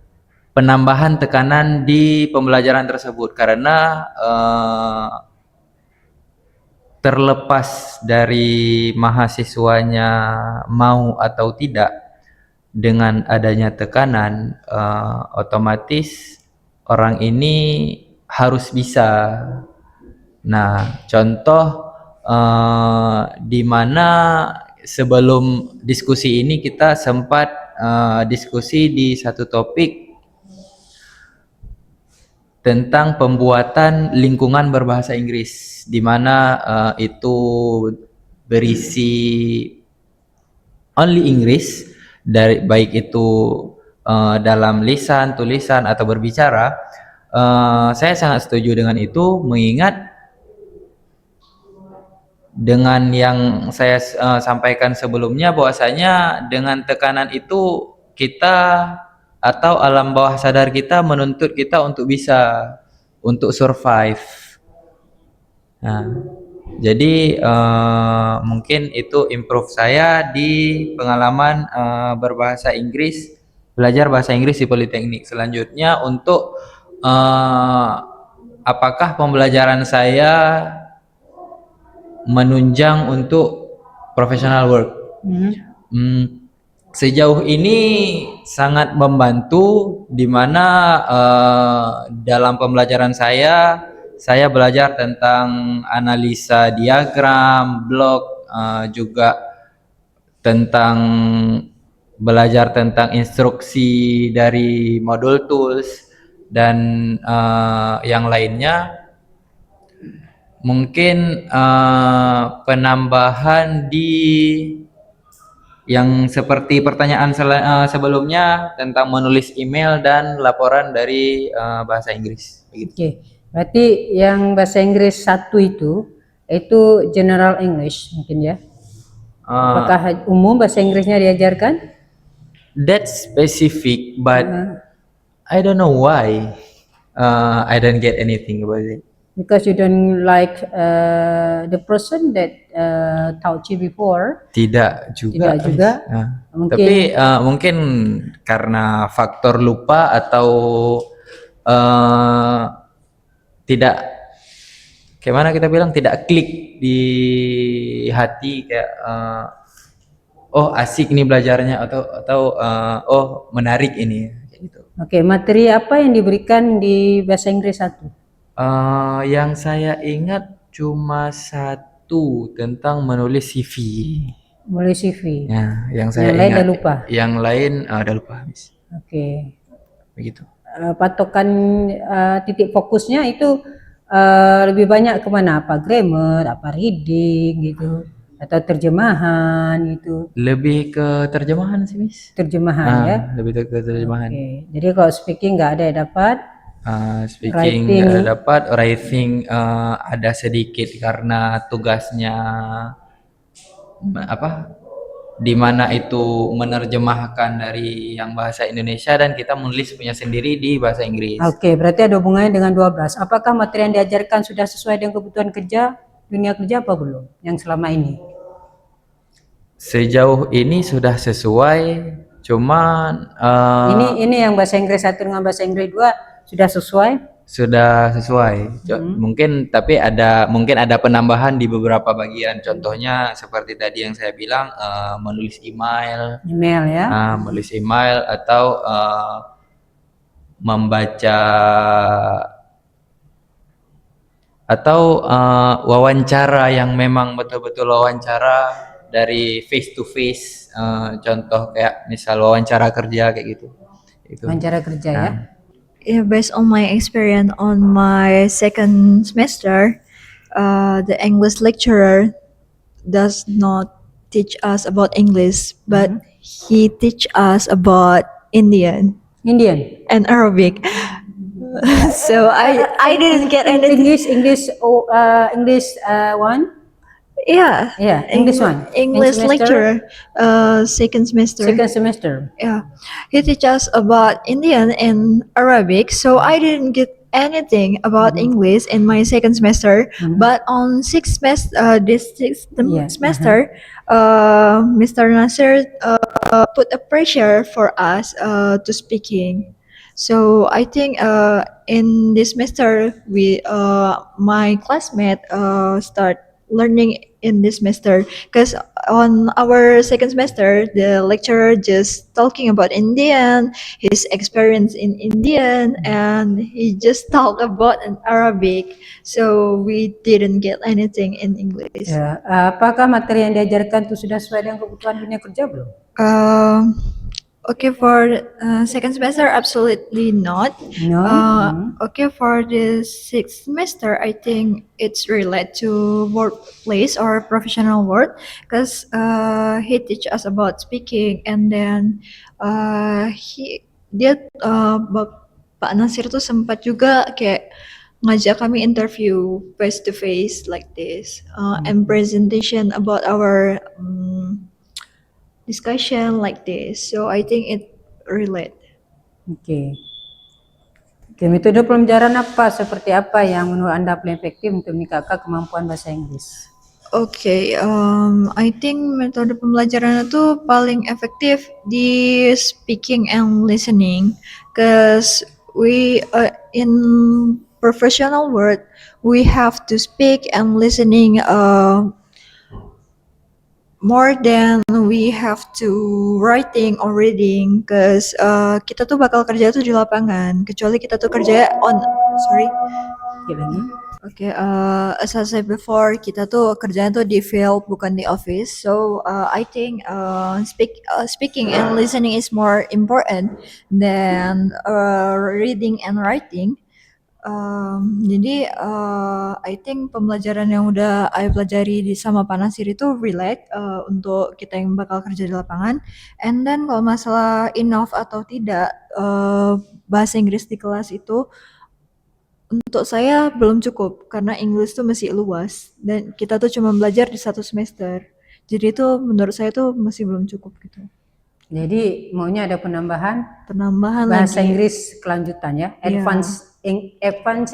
penambahan tekanan di pembelajaran tersebut karena terlepas dari mahasiswanya mau atau tidak, dengan adanya tekanan otomatis orang ini harus bisa. Nah, contoh di mana sebelum diskusi ini kita sempat diskusi di satu topik tentang pembuatan lingkungan berbahasa Inggris, di mana itu berisi only Inggris, dari baik itu dalam lisan, tulisan atau berbicara. Saya sangat setuju dengan itu, mengingat dengan yang saya sampaikan sebelumnya, bahwasanya dengan tekanan itu kita atau alam bawah sadar kita menuntut kita untuk bisa untuk survive. Nah, jadi mungkin itu improve saya di pengalaman berbahasa Inggris, belajar bahasa Inggris di Politeknik. Selanjutnya untuk apakah pembelajaran saya menunjang untuk professional work? Sejauh ini sangat membantu, di mana dalam pembelajaran saya belajar tentang analisa diagram, blok, juga tentang belajar tentang instruksi dari modul tools dan yang lainnya. Mungkin penambahan di yang seperti pertanyaan sebelumnya tentang menulis email dan laporan dari bahasa Inggris. Oke, berarti yang bahasa Inggris 1 itu general English mungkin ya? Apakah umum bahasa Inggrisnya diajarkan? That's specific, but I don't know why I don't get anything about it. Because you don't like the person that taught you before? Tidak juga. Tidak juga. Mungkin. Tapi mungkin karena faktor lupa atau tidak, gimana kita bilang, tidak klik di hati, kayak oh asik nih belajarnya, atau oh menarik ini. Gitu. Oke, materi apa yang diberikan di bahasa Inggris 1? Yang saya ingat cuma 1 tentang menulis CV. Menulis CV. Ya, yang saya lain ingat. udah lupa. Yang lain udah lupa, Miss. Oke. Begitu. Patokan titik fokusnya itu lebih banyak kemana? Apa grammar, apa reading gitu, atau terjemahan gitu? Lebih ke terjemahan sih, Miss. Terjemahan ya. Lebih ke terjemahan. Oke. Jadi kalau speaking nggak ada yang dapat. Speaking nggak ada dapat, writing ada sedikit karena tugasnya di mana itu menerjemahkan dari yang bahasa Indonesia dan kita menulis punya sendiri di bahasa Inggris. Oke, berarti ada hubungannya dengan 12. Apakah materi yang diajarkan sudah sesuai dengan kebutuhan kerja, dunia kerja apa belum yang selama ini? Sejauh ini sudah sesuai, cuman ini yang bahasa Inggris 1 dengan bahasa Inggris 2 sudah sesuai? Sudah sesuai. Mungkin tapi mungkin ada penambahan di beberapa bagian. Contohnya seperti tadi yang saya bilang, menulis email. Email ya. Menulis email atau membaca atau wawancara yang memang betul-betul wawancara dari face to face. Contoh kayak misal wawancara kerja kayak gitu. Wawancara kerja ya. Yeah, based on my experience on my second semester, the English lecturer does not teach us about English, but he teach us about Indian and Arabic. So I didn't get anything. English 1? Yeah. English 1. English lecturer, second semester. Second semester. Yeah, he teach us about Indian and Arabic. So I didn't get anything about English in my second semester. But on sixth semester, semester, Mr. Nasir put a pressure for us to speaking. So I think in this semester my classmate start learning in this semester, because on our second semester the lecturer just talking about Indian, his experience in Indian, and he just talked about in Arabic, so we didn't get anything in English. Ya, apakah materi yang diajarkan itu sudah sesuai dengan kebutuhan dunia kerja belum? Okay, for second semester, absolutely not. No? Okay, for the sixth semester, I think it's related to workplace or professional work because he teach us about speaking and then Pak Nasir tuh sempat juga kayak ngajak kami interview face to face like this and presentation about our discussion like this. So I think it relate. Oke. Oke, metode pembelajaran seperti apa yang menurut Anda paling efektif untuk meningkatkan kemampuan bahasa Inggris? Okay, I think metode pembelajaran itu paling efektif di speaking and listening, cause we in professional world we have to speak and listening more than we have to writing or reading, cause kita tuh bakal kerja tuh di lapangan, kecuali kita tuh kerja Okay, as I said before, kita tuh kerjaan tuh di field bukan di office. So I think speaking and listening is more important than reading and writing. Jadi I think pembelajaran yang udah I pelajari sama Pak Nasir itu relate untuk kita yang bakal kerja di lapangan. And then kalau masalah enough atau tidak bahasa Inggris di kelas itu, untuk saya belum cukup karena English tuh masih luas dan kita tuh cuma belajar di 1 semester. Jadi itu menurut saya tuh masih belum cukup gitu. Jadi maunya ada penambahan lagi. bahasa Inggris kelanjutan ya, advance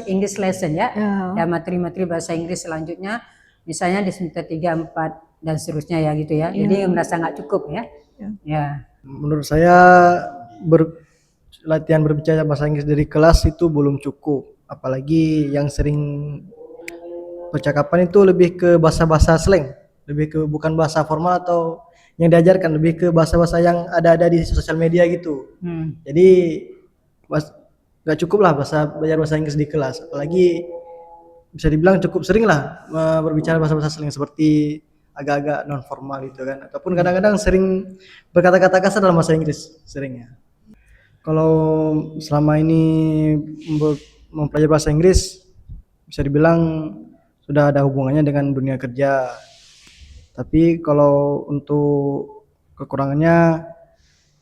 English lesson ya, dan materi-materi bahasa Inggris selanjutnya, misalnya di semester 3, 4 dan seterusnya ya gitu ya. Jadi merasa nggak cukup ya. Ya. Menurut saya latihan berbicara bahasa Inggris dari kelas itu belum cukup, apalagi yang sering percakapan itu lebih ke bahasa-bahasa slang, lebih ke bukan bahasa formal atau yang diajarkan, lebih ke bahasa-bahasa yang ada di sosial media gitu. Jadi nggak cukup lah belajar bahasa Inggris di kelas, apalagi bisa dibilang cukup sering lah berbicara bahasa-bahasa slang seperti agak-agak non formal gitu kan, ataupun kadang-kadang sering berkata-kata kasar dalam bahasa Inggris seringnya. Kalau selama ini mempelajari bahasa Inggris bisa dibilang sudah ada hubungannya dengan dunia kerja. Tapi kalau untuk kekurangannya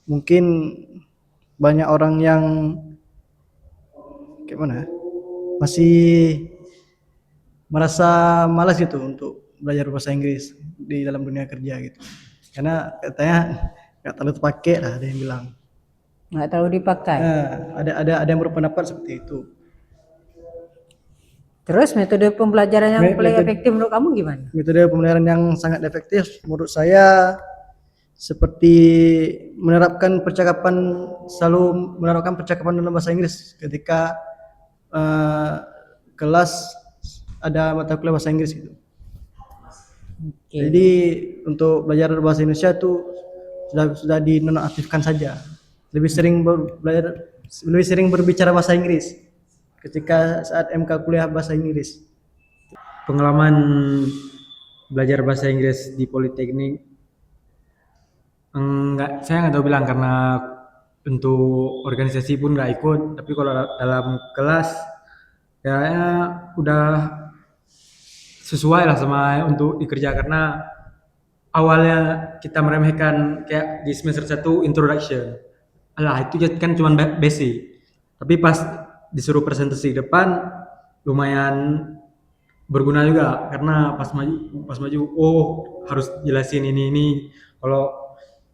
mungkin banyak orang yang masih merasa malas gitu untuk belajar bahasa Inggris di dalam dunia kerja gitu. Karena katanya nggak terlalu terpakai lah, ada yang bilang. Nggak terlalu dipakai. Ada yang berpendapat seperti itu. Terus metode pembelajaran yang paling efektif menurut kamu gimana? Metode pembelajaran yang sangat efektif menurut saya seperti selalu menerapkan percakapan dalam bahasa Inggris ketika kelas ada mata kuliah bahasa Inggris gitu. Jadi untuk belajar bahasa Indonesia itu sudah dinonaktifkan saja. Lebih sering berbicara bahasa Inggris ketika saat MK kuliah bahasa Inggris. Pengalaman belajar bahasa Inggris di Politeknik saya nggak tahu bilang karena untuk organisasi pun nggak ikut, tapi kalau dalam kelas ya udah sesuai lah sama untuk dikerja, karena awalnya kita meremehkan kayak di semester 1 introduction. Alah itu kan cuma basic. Tapi pas disuruh presentasi depan lumayan berguna juga, karena pas maju harus jelasin ini. Kalau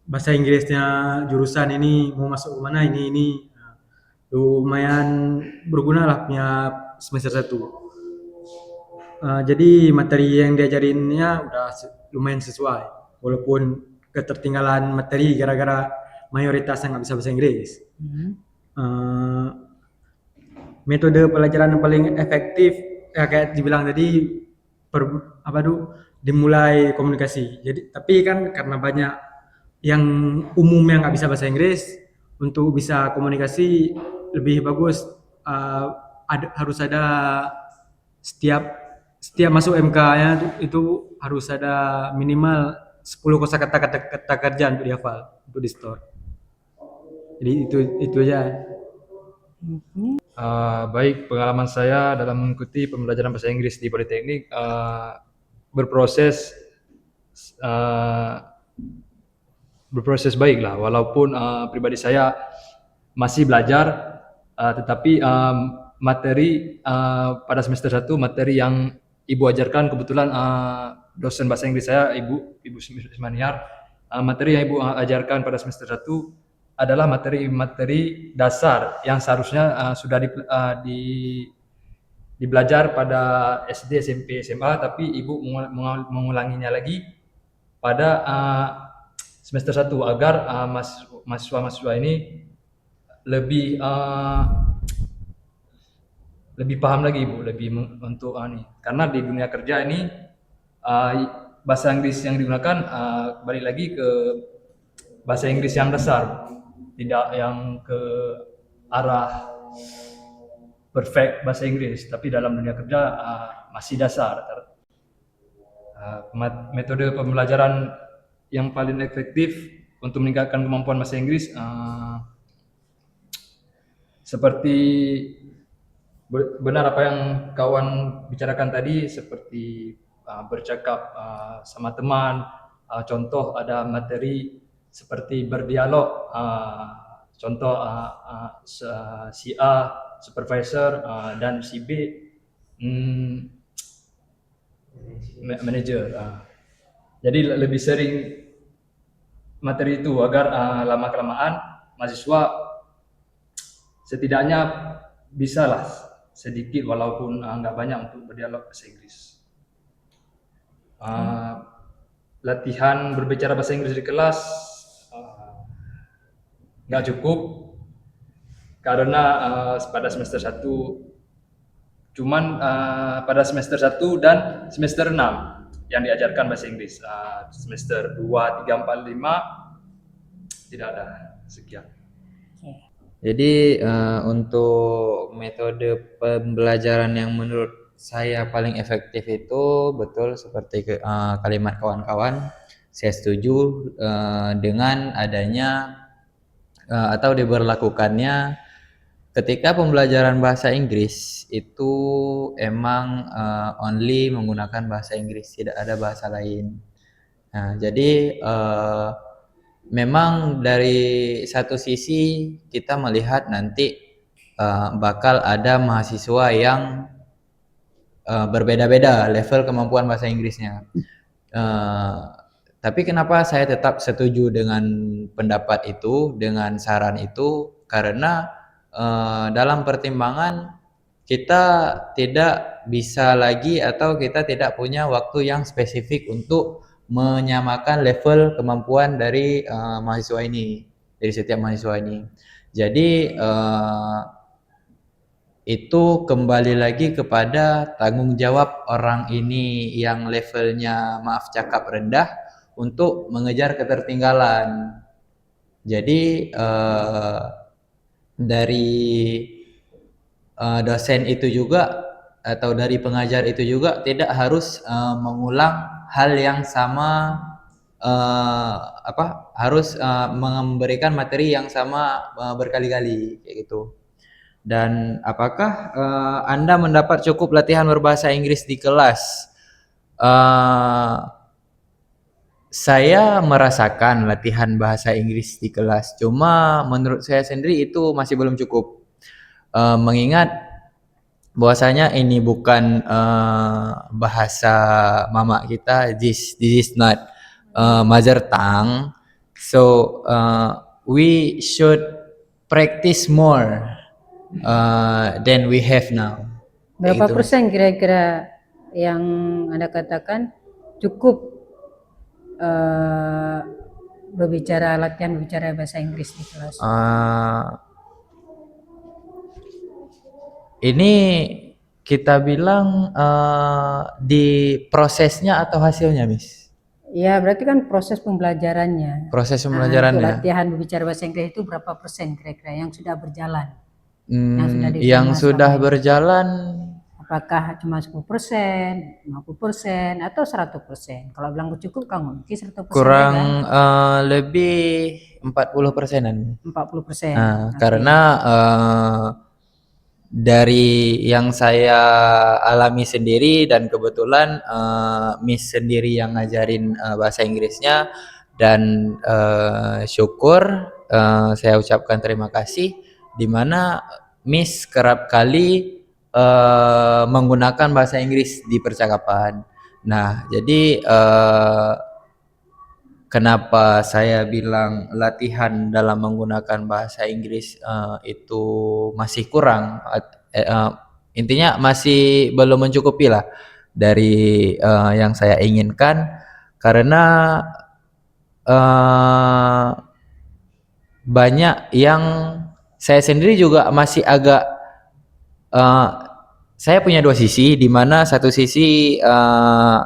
bahasa Inggrisnya jurusan ini mau masuk ke mana ini. Nah, lumayan berguna lah punya semester 1. Jadi materi yang diajarinnya udah lumayan sesuai, walaupun ketertinggalan materi gara-gara mayoritasnya nggak bisa bahasa Inggris. Metode pelajaran yang paling efektif kayak dibilang tadi dimulai komunikasi. Jadi tapi kan karena banyak yang umumnya nggak bisa bahasa Inggris, untuk bisa komunikasi lebih bagus harus ada setiap masuk MK-nya itu harus ada minimal 10 kosakata kata kerja untuk dihafal, untuk di store. Jadi itu aja. Baik, pengalaman saya dalam mengikuti pembelajaran bahasa Inggris di Politeknik berproses baik lah, walaupun pribadi saya masih belajar, tetapi materi pada semester 1 materi yang Ibu ajarkan kebetulan dosen bahasa Inggris saya Ibu Ismaniar, materi yang Ibu ajarkan pada semester 1 adalah materi-materi dasar yang seharusnya sudah dibelajar pada SD, SMP, SMA, tapi Ibu mengulanginya lagi pada semester 1 agar mahasiswa-mahasiswa ini lebih paham lagi Ibu, lebih untuk karena di dunia kerja ini bahasa Inggris yang digunakan balik lagi ke bahasa Inggris yang dasar, tidak yang ke arah perfect bahasa Inggris, tapi dalam dunia kerja masih dasar. Metode pembelajaran yang paling efektif untuk meningkatkan kemampuan bahasa Inggris seperti benar apa yang kawan bicarakan tadi, seperti bercakap sama teman, contoh ada materi seperti berdialog, contoh si A supervisor dan si B manager. Jadi lebih sering materi itu agar lama-kelamaan mahasiswa setidaknya bisalah sedikit walaupun nggak banyak untuk berdialog bahasa Inggris. Latihan berbicara bahasa Inggris di kelas nggak cukup karena pada semester 1 cuman pada semester 1 dan semester 6 yang diajarkan bahasa Inggris. Semester 2, 3, 4, 5 tidak ada. Sekian. Jadi untuk metode pembelajaran yang menurut saya paling efektif itu betul seperti kalimat kawan-kawan, saya setuju dengan adanya atau diberlakukannya ketika pembelajaran bahasa Inggris itu emang only menggunakan bahasa Inggris, tidak ada bahasa lain. Nah, jadi memang dari satu sisi kita melihat nanti bakal ada mahasiswa yang berbeda-beda level kemampuan bahasa Inggrisnya. Tapi kenapa saya tetap setuju dengan pendapat itu, dengan saran itu? Karena dalam pertimbangan kita tidak bisa lagi atau kita tidak punya waktu yang spesifik untuk menyamakan level kemampuan dari mahasiswa ini, dari setiap mahasiswa ini. Jadi itu kembali lagi kepada tanggung jawab orang ini yang levelnya maaf cakap rendah untuk mengejar ketertinggalan. Jadi dari dosen itu juga atau dari pengajar itu juga tidak harus mengulang hal yang sama, harus memberikan materi yang sama berkali-kali kayak gitu. Dan apakah Anda mendapat cukup latihan berbahasa Inggris di kelas? Saya merasakan latihan bahasa Inggris di kelas, cuma menurut saya sendiri itu masih belum cukup. Mengingat bahwasanya ini bukan bahasa mama kita, this is not mother tongue, so we should practice more than we have now. Berapa persen kira-kira yang Anda katakan cukup latihan berbicara bahasa Inggris di kelas? Ini kita bilang di prosesnya atau hasilnya, Miss? Ya, berarti kan proses pembelajarannya. Proses pembelajarannya. Latihan berbicara bahasa Inggris itu berapa persen kira-kira yang sudah berjalan? Yang sudah berjalan Apakah cuma 10%, 50%, atau 100%? Kalau bilang cukup, kamu mungkin 100% Kurang aja. lebih 40%-an. 40%. Oke. Karena dari yang saya alami sendiri dan kebetulan Miss sendiri yang ngajarin bahasa Inggrisnya dan syukur saya ucapkan terima kasih di mana Miss kerap kali menggunakan bahasa Inggris di percakapan. Nah, jadi kenapa saya bilang latihan dalam menggunakan bahasa Inggris itu masih kurang, intinya masih belum mencukupi lah dari yang saya inginkan karena banyak yang saya sendiri juga masih agak saya punya dua sisi, di mana satu sisi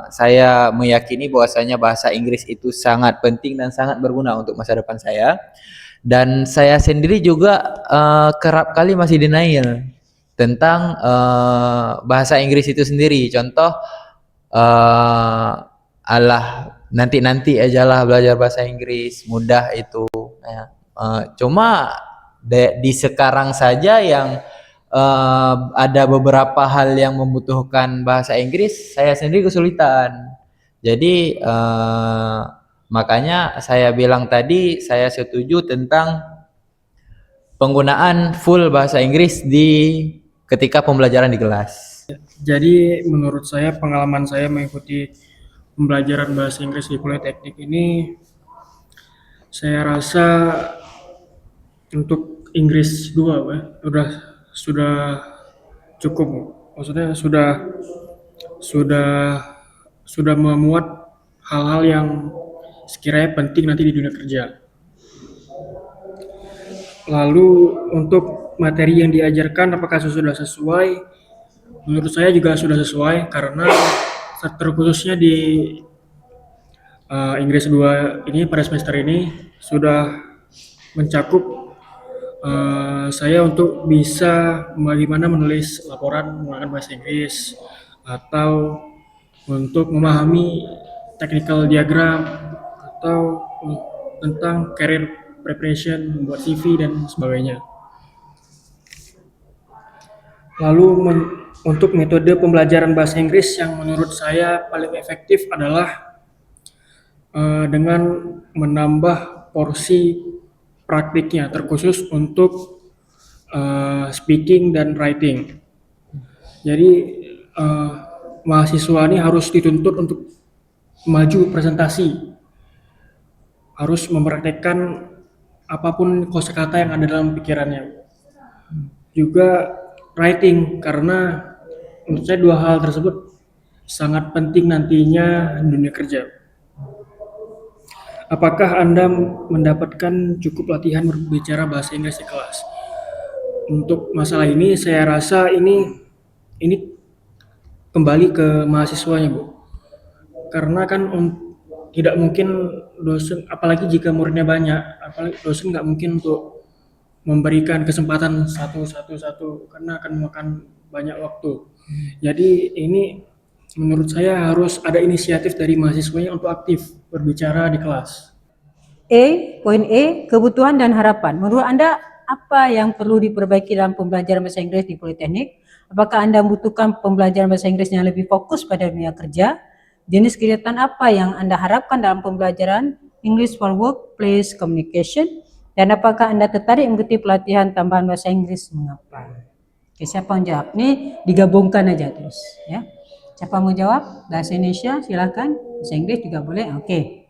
saya meyakini bahwasanya bahasa Inggris itu sangat penting dan sangat berguna untuk masa depan saya. Dan saya sendiri juga kerap kali masih denial tentang bahasa Inggris itu sendiri. Contoh, alah nanti aja lah belajar bahasa Inggris, mudah itu. Ya. Cuma di sekarang saja yang ada beberapa hal yang membutuhkan bahasa Inggris, saya sendiri kesulitan. Jadi makanya saya bilang tadi saya setuju tentang penggunaan full bahasa Inggris ketika pembelajaran di kelas. Jadi menurut saya pengalaman saya mengikuti pembelajaran bahasa Inggris di Politeknik ini, saya rasa untuk Inggris 2 sudah cukup. Maksudnya sudah memuat hal-hal yang sekiranya penting nanti di dunia kerja. Lalu untuk materi yang diajarkan apakah sudah sesuai? Menurut saya juga sudah sesuai karena terkhususnya di Inggris 2 ini pada semester ini sudah mencakup saya untuk bisa bagaimana menulis laporan menggunakan bahasa Inggris atau untuk memahami technical diagram atau tentang career preparation, membuat CV dan sebagainya. Lalu untuk metode pembelajaran bahasa Inggris yang menurut saya paling efektif adalah dengan menambah porsi praktiknya terkhusus untuk speaking dan writing. Jadi mahasiswa ini harus dituntut untuk maju presentasi, harus mempraktekkan apapun kosakata yang ada dalam pikirannya. Juga writing karena menurut saya dua hal tersebut sangat penting nantinya di dunia kerja. Apakah Anda mendapatkan cukup latihan berbicara bahasa Inggris di kelas? Untuk masalah ini saya rasa ini kembali ke mahasiswanya, Bu. Karena kan tidak mungkin dosen, apalagi jika muridnya banyak, apalagi dosen nggak mungkin untuk memberikan kesempatan satu karena akan memakan banyak waktu. Jadi ini menurut saya harus ada inisiatif dari mahasiswanya untuk aktif berbicara di kelas. Poin E, kebutuhan dan harapan. Menurut Anda apa yang perlu diperbaiki dalam pembelajaran bahasa Inggris di Politeknik? Apakah Anda membutuhkan pembelajaran bahasa Inggris yang lebih fokus pada dunia kerja? Jenis kegiatan apa yang Anda harapkan dalam pembelajaran English for Workplace Communication? Dan apakah Anda tertarik mengikuti pelatihan tambahan bahasa Inggris? Mengapa? Oke, siapa yang jawab? Ini digabungkan aja terus, ya. Siapa mau jawab? Bahasa Indonesia silakan, bahasa Inggris juga boleh. Oke,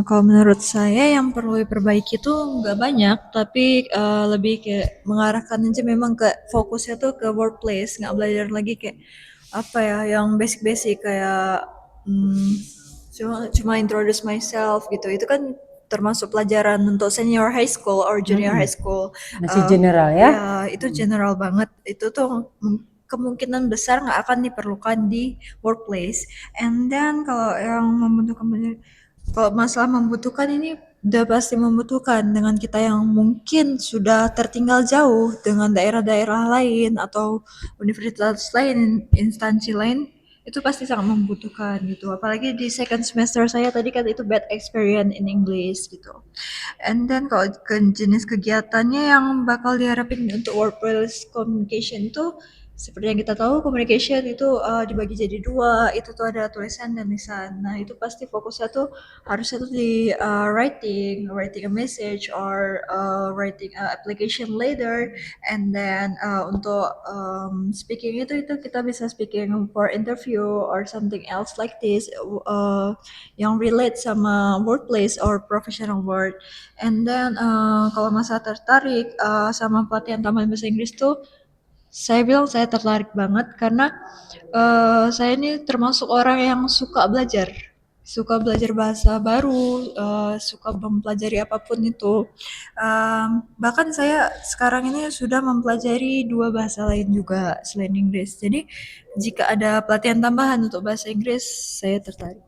kalau menurut saya yang perlu diperbaiki tuh nggak banyak, tapi lebih kayak mengarahkan aja memang ke fokusnya tuh ke workplace, nggak belajar lagi kayak apa ya, yang basic-basic kayak cuma introduce myself gitu. Itu kan termasuk pelajaran untuk senior high school or junior high school. Masih general ya? Ya, itu general banget. Itu tuh kemungkinan besar nggak akan diperlukan di workplace. And then kalau yang membutuhkan, kalau masalah membutuhkan ini udah pasti membutuhkan dengan kita yang mungkin sudah tertinggal jauh dengan daerah-daerah lain atau universitas lain, instansi lain, itu pasti sangat membutuhkan gitu. Apalagi di second semester saya tadi kan itu bad experience in English gitu. And then kalau ke jenis kegiatannya yang bakal diharapin untuk workplace communication itu seperti yang kita tahu communication itu dibagi jadi dua, itu tuh ada tulisan dan lisan. Nah itu pasti fokusnya tuh harusnya tuh di writing a message or writing a application letter, and then untuk speaking itu kita bisa speaking for interview or something else like this yang relate sama workplace or professional work. And then kalau masa tertarik sama pelatihan tambahan bahasa Inggris tuh saya bilang saya tertarik banget karena saya ini termasuk orang yang suka belajar bahasa baru, suka mempelajari apapun itu. Bahkan saya sekarang ini sudah mempelajari 2 bahasa lain juga selain Inggris. Jadi jika ada pelatihan tambahan untuk bahasa Inggris, saya tertarik.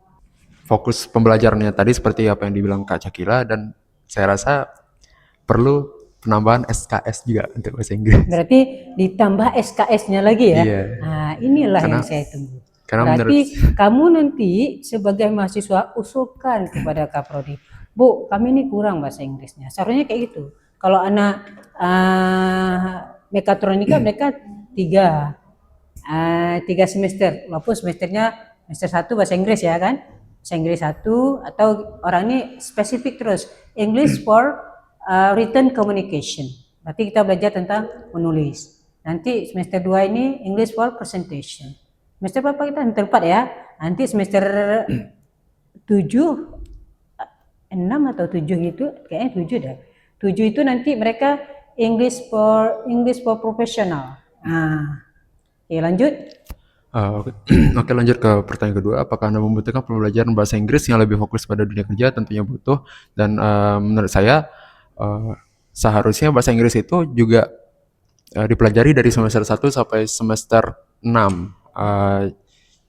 Fokus pembelajarannya tadi seperti apa yang dibilang Kak Cakila, dan saya rasa perlu penambahan SKS juga untuk bahasa Inggris. Berarti ditambah SKS-nya lagi ya. Iya. Nah, inilah Karena- yang saya tunggu. karena Berarti kamu nanti sebagai mahasiswa usulkan kepada Kaprodi, Bu, kami ini kurang bahasa Inggrisnya. Seharusnya kayak gitu. Kalau anak mekatronika mereka tiga semester, walaupun semester 1 bahasa Inggris ya kan, bahasa Inggris 1, atau orang ini spesifik terus English for written communication. Berarti kita belajar tentang menulis. Nanti semester 2 ini English for presentation. Semester berapa kita? Semester 4 ya. Nanti semester 7, 6 atau 7 gitu, kayaknya 7 dah. 7 itu nanti mereka English for professional. Nah, oke lanjut. Oke, lanjut ke pertanyaan kedua. Apakah Anda membutuhkan pembelajaran bahasa Inggris yang lebih fokus pada dunia kerja? Tentunya butuh. Dan menurut saya seharusnya bahasa Inggris itu juga dipelajari dari semester 1 sampai semester 6.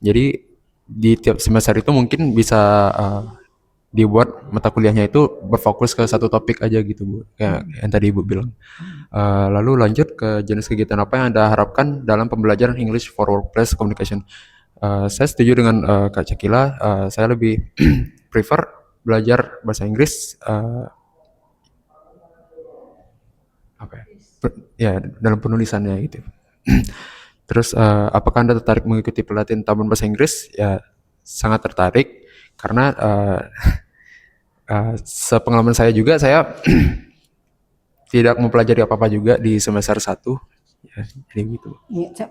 Jadi di tiap semester itu mungkin bisa dibuat mata kuliahnya itu berfokus ke satu topik aja gitu, Bu. Kayak yang tadi Ibu bilang. Lalu lanjut ke jenis kegiatan apa yang Anda harapkan dalam pembelajaran English for Workplace Communication. Saya setuju dengan Kak Cakila. Saya lebih prefer belajar bahasa Inggris dalam penulisannya gitu. Terus apakah Anda tertarik mengikuti pelatihan tambahan bahasa Inggris? Ya, sangat tertarik karena sepengalaman saya juga, saya tidak mempelajari apa-apa juga di semester 1. Ya, jadi gitu.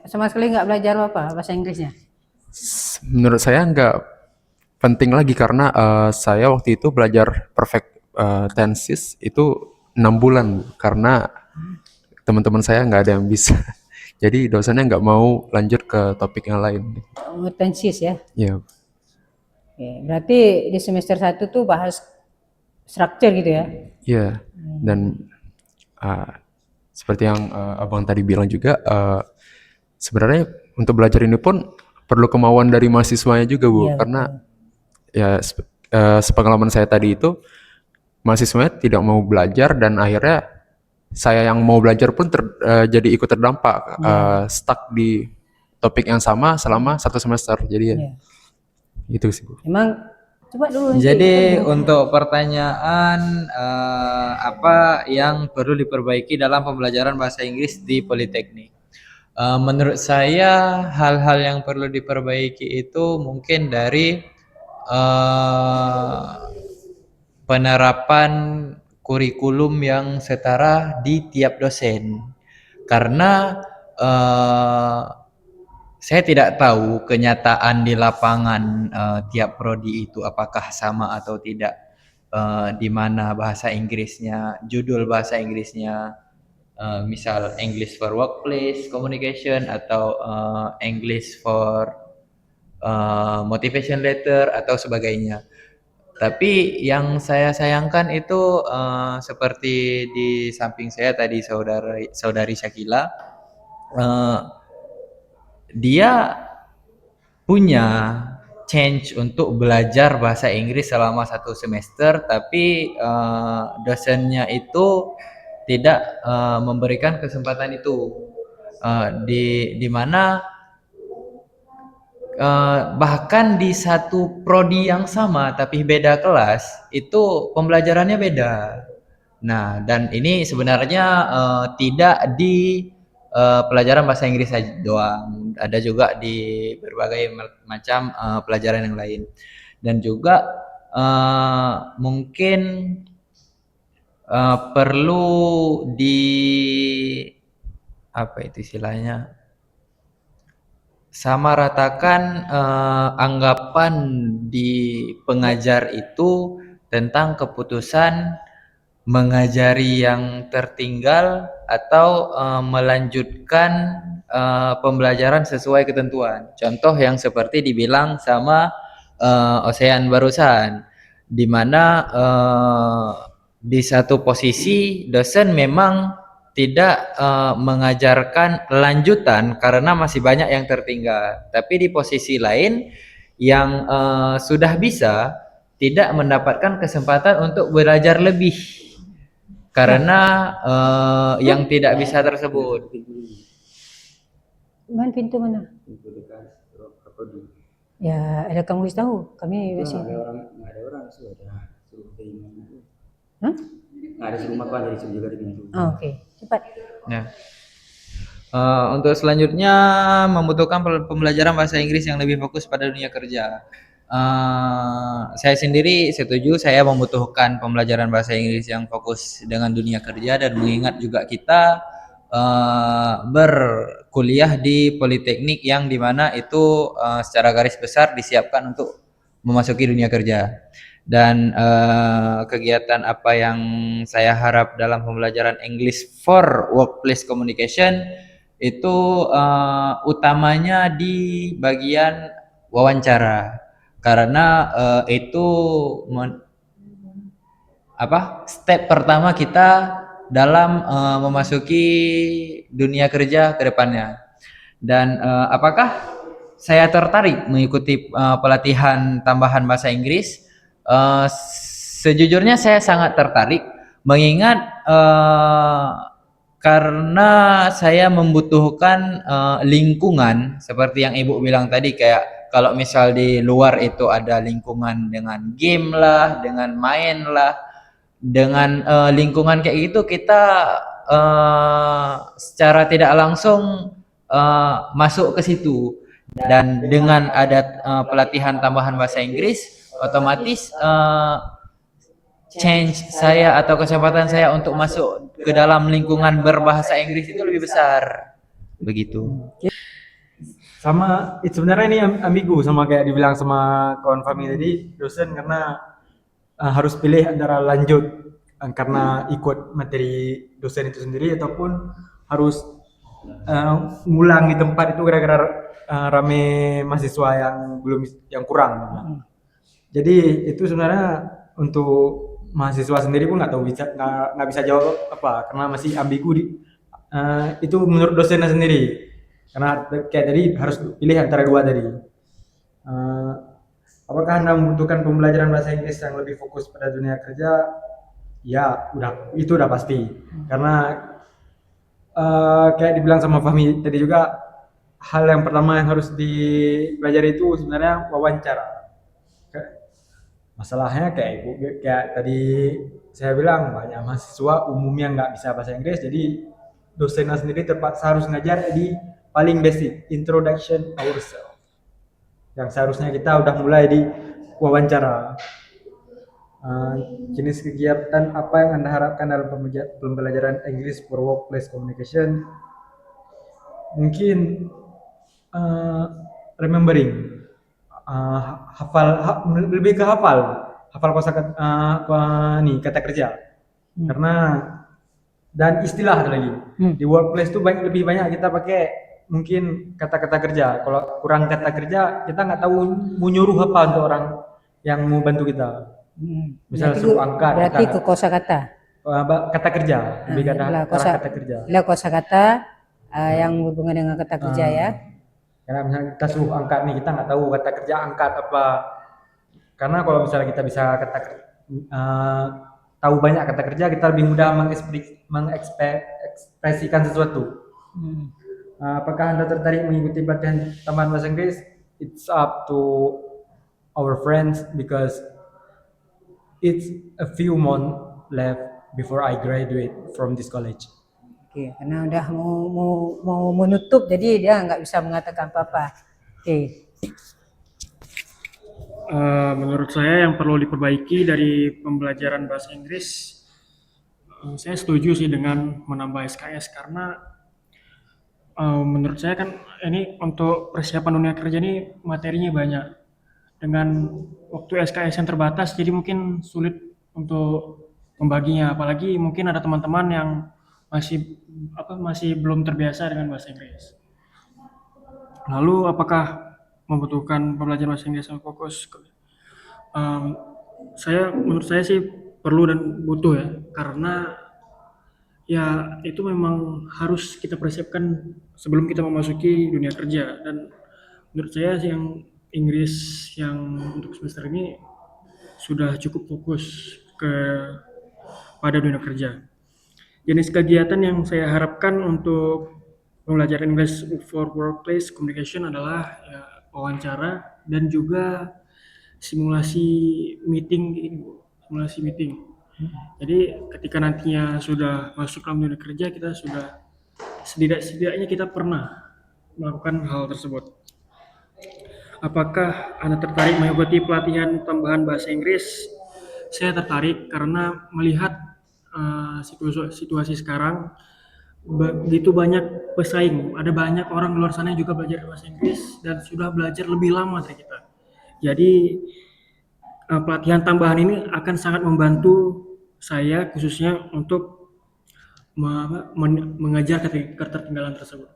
Sama sekali nggak belajar apa bahasa Inggrisnya. Menurut saya nggak penting lagi karena saya waktu itu belajar perfect tenses itu 6 bulan, Bu, karena teman-teman saya nggak ada yang bisa. Jadi dosennya nggak mau lanjut ke topik yang lain. Tenses ya. Iya. Oke, berarti di semester 1 tuh bahas structure gitu ya. Iya. Dan seperti yang Abang tadi bilang juga, sebenarnya untuk belajar ini pun perlu kemauan dari mahasiswanya juga, Bu. Iya, Karena ya sepengalaman saya tadi itu mahasiswanya tidak mau belajar dan akhirnya saya yang mau belajar pun jadi ikut terdampak, stuck di topik yang sama selama 1 semester. Jadi ya itu sih, Bu. Emang coba dulu. Jadi untuk pertanyaan apa yang perlu diperbaiki dalam pembelajaran bahasa Inggris di Politeknik? Menurut saya hal-hal yang perlu diperbaiki itu mungkin dari penerapan kurikulum yang setara di tiap dosen, karena saya tidak tahu kenyataan di lapangan tiap prodi itu apakah sama atau tidak, di mana bahasa Inggrisnya, judul bahasa Inggrisnya misal English for Workplace Communication atau English for Motivation Letter atau sebagainya. Tapi yang saya sayangkan itu seperti di samping saya tadi saudari Syakila, dia punya change untuk belajar bahasa Inggris selama 1 semester, tapi dosennya itu tidak memberikan kesempatan itu, di mana bahkan di satu prodi yang sama tapi beda kelas itu pembelajarannya beda. Nah, dan ini sebenarnya tidak di pelajaran bahasa Inggris saja doang, ada juga di berbagai macam pelajaran yang lain. Dan juga mungkin perlu di apa itu istilahnya, sama ratakan anggapan di pengajar itu tentang keputusan mengajari yang tertinggal atau melanjutkan pembelajaran sesuai ketentuan. Contoh yang seperti dibilang sama Ocean barusan, di mana di satu posisi dosen memang tidak mengajarkan lanjutan karena masih banyak yang tertinggal, tapi di posisi lain yang sudah bisa tidak mendapatkan kesempatan untuk belajar lebih karena yang tidak bisa tersebut. Man, pintu mana? Ya, ada kamu bisa tahu. Kami masih. Nggak ada orang sudah suruh ke ini. Hah? Nggak ada suruh makan dari suruh jaga di pintu. Oke, cepat. Ya. Untuk selanjutnya membutuhkan pembelajaran bahasa Inggris yang lebih fokus pada dunia kerja. Saya sendiri setuju, saya membutuhkan pembelajaran bahasa Inggris yang fokus dengan dunia kerja, dan mengingat juga kita berkuliah di politeknik yang dimana itu secara garis besar disiapkan untuk memasuki dunia kerja. Dan kegiatan apa yang saya harap dalam pembelajaran English for Workplace Communication itu utamanya di bagian wawancara, karena itu step pertama kita dalam memasuki dunia kerja ke depannya. Dan apakah saya tertarik mengikuti pelatihan tambahan bahasa Inggris? Sejujurnya saya sangat tertarik, mengingat karena saya membutuhkan lingkungan seperti yang Ibu bilang tadi, kayak kalau misal di luar itu ada lingkungan dengan game lah, dengan main lah, dengan lingkungan kayak gitu kita secara tidak langsung masuk ke situ. Dan dengan ada pelatihan tambahan bahasa Inggris, otomatis change saya atau kesempatan saya untuk masuk ke dalam lingkungan berbahasa Inggris itu lebih besar. Begitu. Sama, sebenarnya ini ambigu sama kayak dibilang sama kawan Fahmi tadi, dosen karena harus pilih antara lanjut karena ikut materi dosen itu sendiri, ataupun harus ngulang di tempat itu gara-gara rame mahasiswa yang kurang. Jadi itu sebenarnya untuk mahasiswa sendiri pun nggak bisa jawab apa, karena masih ambigu itu menurut dosennya sendiri, karena kayak tadi harus pilih antara dua tadi. Apakah Anda membutuhkan pembelajaran bahasa Inggris yang lebih fokus pada dunia kerja? Ya, itu udah pasti, karena kayak dibilang sama Fahmi tadi juga, hal yang pertama yang harus dipelajari itu sebenarnya wawancara. Masalahnya kayak tadi saya bilang, banyak mahasiswa umumnya nggak bisa bahasa Inggris, jadi dosennya sendiri terpaksa harus ngajar di paling basic, introduction ourselves, yang seharusnya kita udah mulai di wawancara. Jenis kegiatan apa yang Anda harapkan dalam pembelajaran English for Workplace Communication? Mungkin remembering, lebih ke hafal kata kerja, karena dan istilah lagi di workplace tuh lebih banyak kita pakai mungkin kata-kata kerja. Kalau kurang kata kerja, kita nggak tahu mau nyuruh apa untuk orang yang mau bantu kita. Misalnya suruh angkat. Berarti ke kosakata. Kata kerja, lebih kata kerja. Kosakata yang berhubungan dengan kata kerja ya. Karena misalnya kita suruh angkat nih, kita nggak tahu kata kerja angkat apa. Karena kalau misalnya kita bisa tahu banyak kata kerja, kita lebih mudah mengekspresikan sesuatu. Apakah Anda tertarik mengikuti pelatihan tambahan bahasa Inggris? It's up to our friends because it's a few months left before I graduate from this college. Oke, karena udah mau menutup, jadi dia nggak bisa mengatakan apa-apa. Oke. Menurut saya yang perlu diperbaiki dari pembelajaran bahasa Inggris, saya setuju sih dengan menambah SKS karena menurut saya kan ini untuk persiapan dunia kerja ini materinya banyak. Dengan waktu SKS yang terbatas, jadi mungkin sulit untuk membaginya. Apalagi mungkin ada teman-teman yang masih belum terbiasa dengan bahasa Inggris. Lalu apakah membutuhkan pembelajaran bahasa Inggris yang fokus? Menurut saya sih perlu dan butuh ya, karena ya itu memang harus kita persiapkan sebelum kita memasuki dunia kerja. Dan menurut saya sih yang Inggris yang untuk semester ini sudah cukup fokus pada dunia kerja. Jenis kegiatan yang saya harapkan untuk pembelajaran English for Workplace Communication adalah ya, wawancara dan juga simulasi meeting. Jadi ketika nantinya sudah masuk dalam dunia kerja, kita sudah setidaknya kita pernah melakukan hal tersebut. Apakah Anda tertarik mengikuti pelatihan tambahan bahasa Inggris? Saya tertarik karena melihat situasi sekarang begitu banyak pesaing. Ada banyak orang di luar sana yang juga belajar bahasa Inggris dan sudah belajar lebih lama dari kita. Jadi pelatihan tambahan ini akan sangat membantu saya khususnya untuk mengajar ketertinggalan tersebut.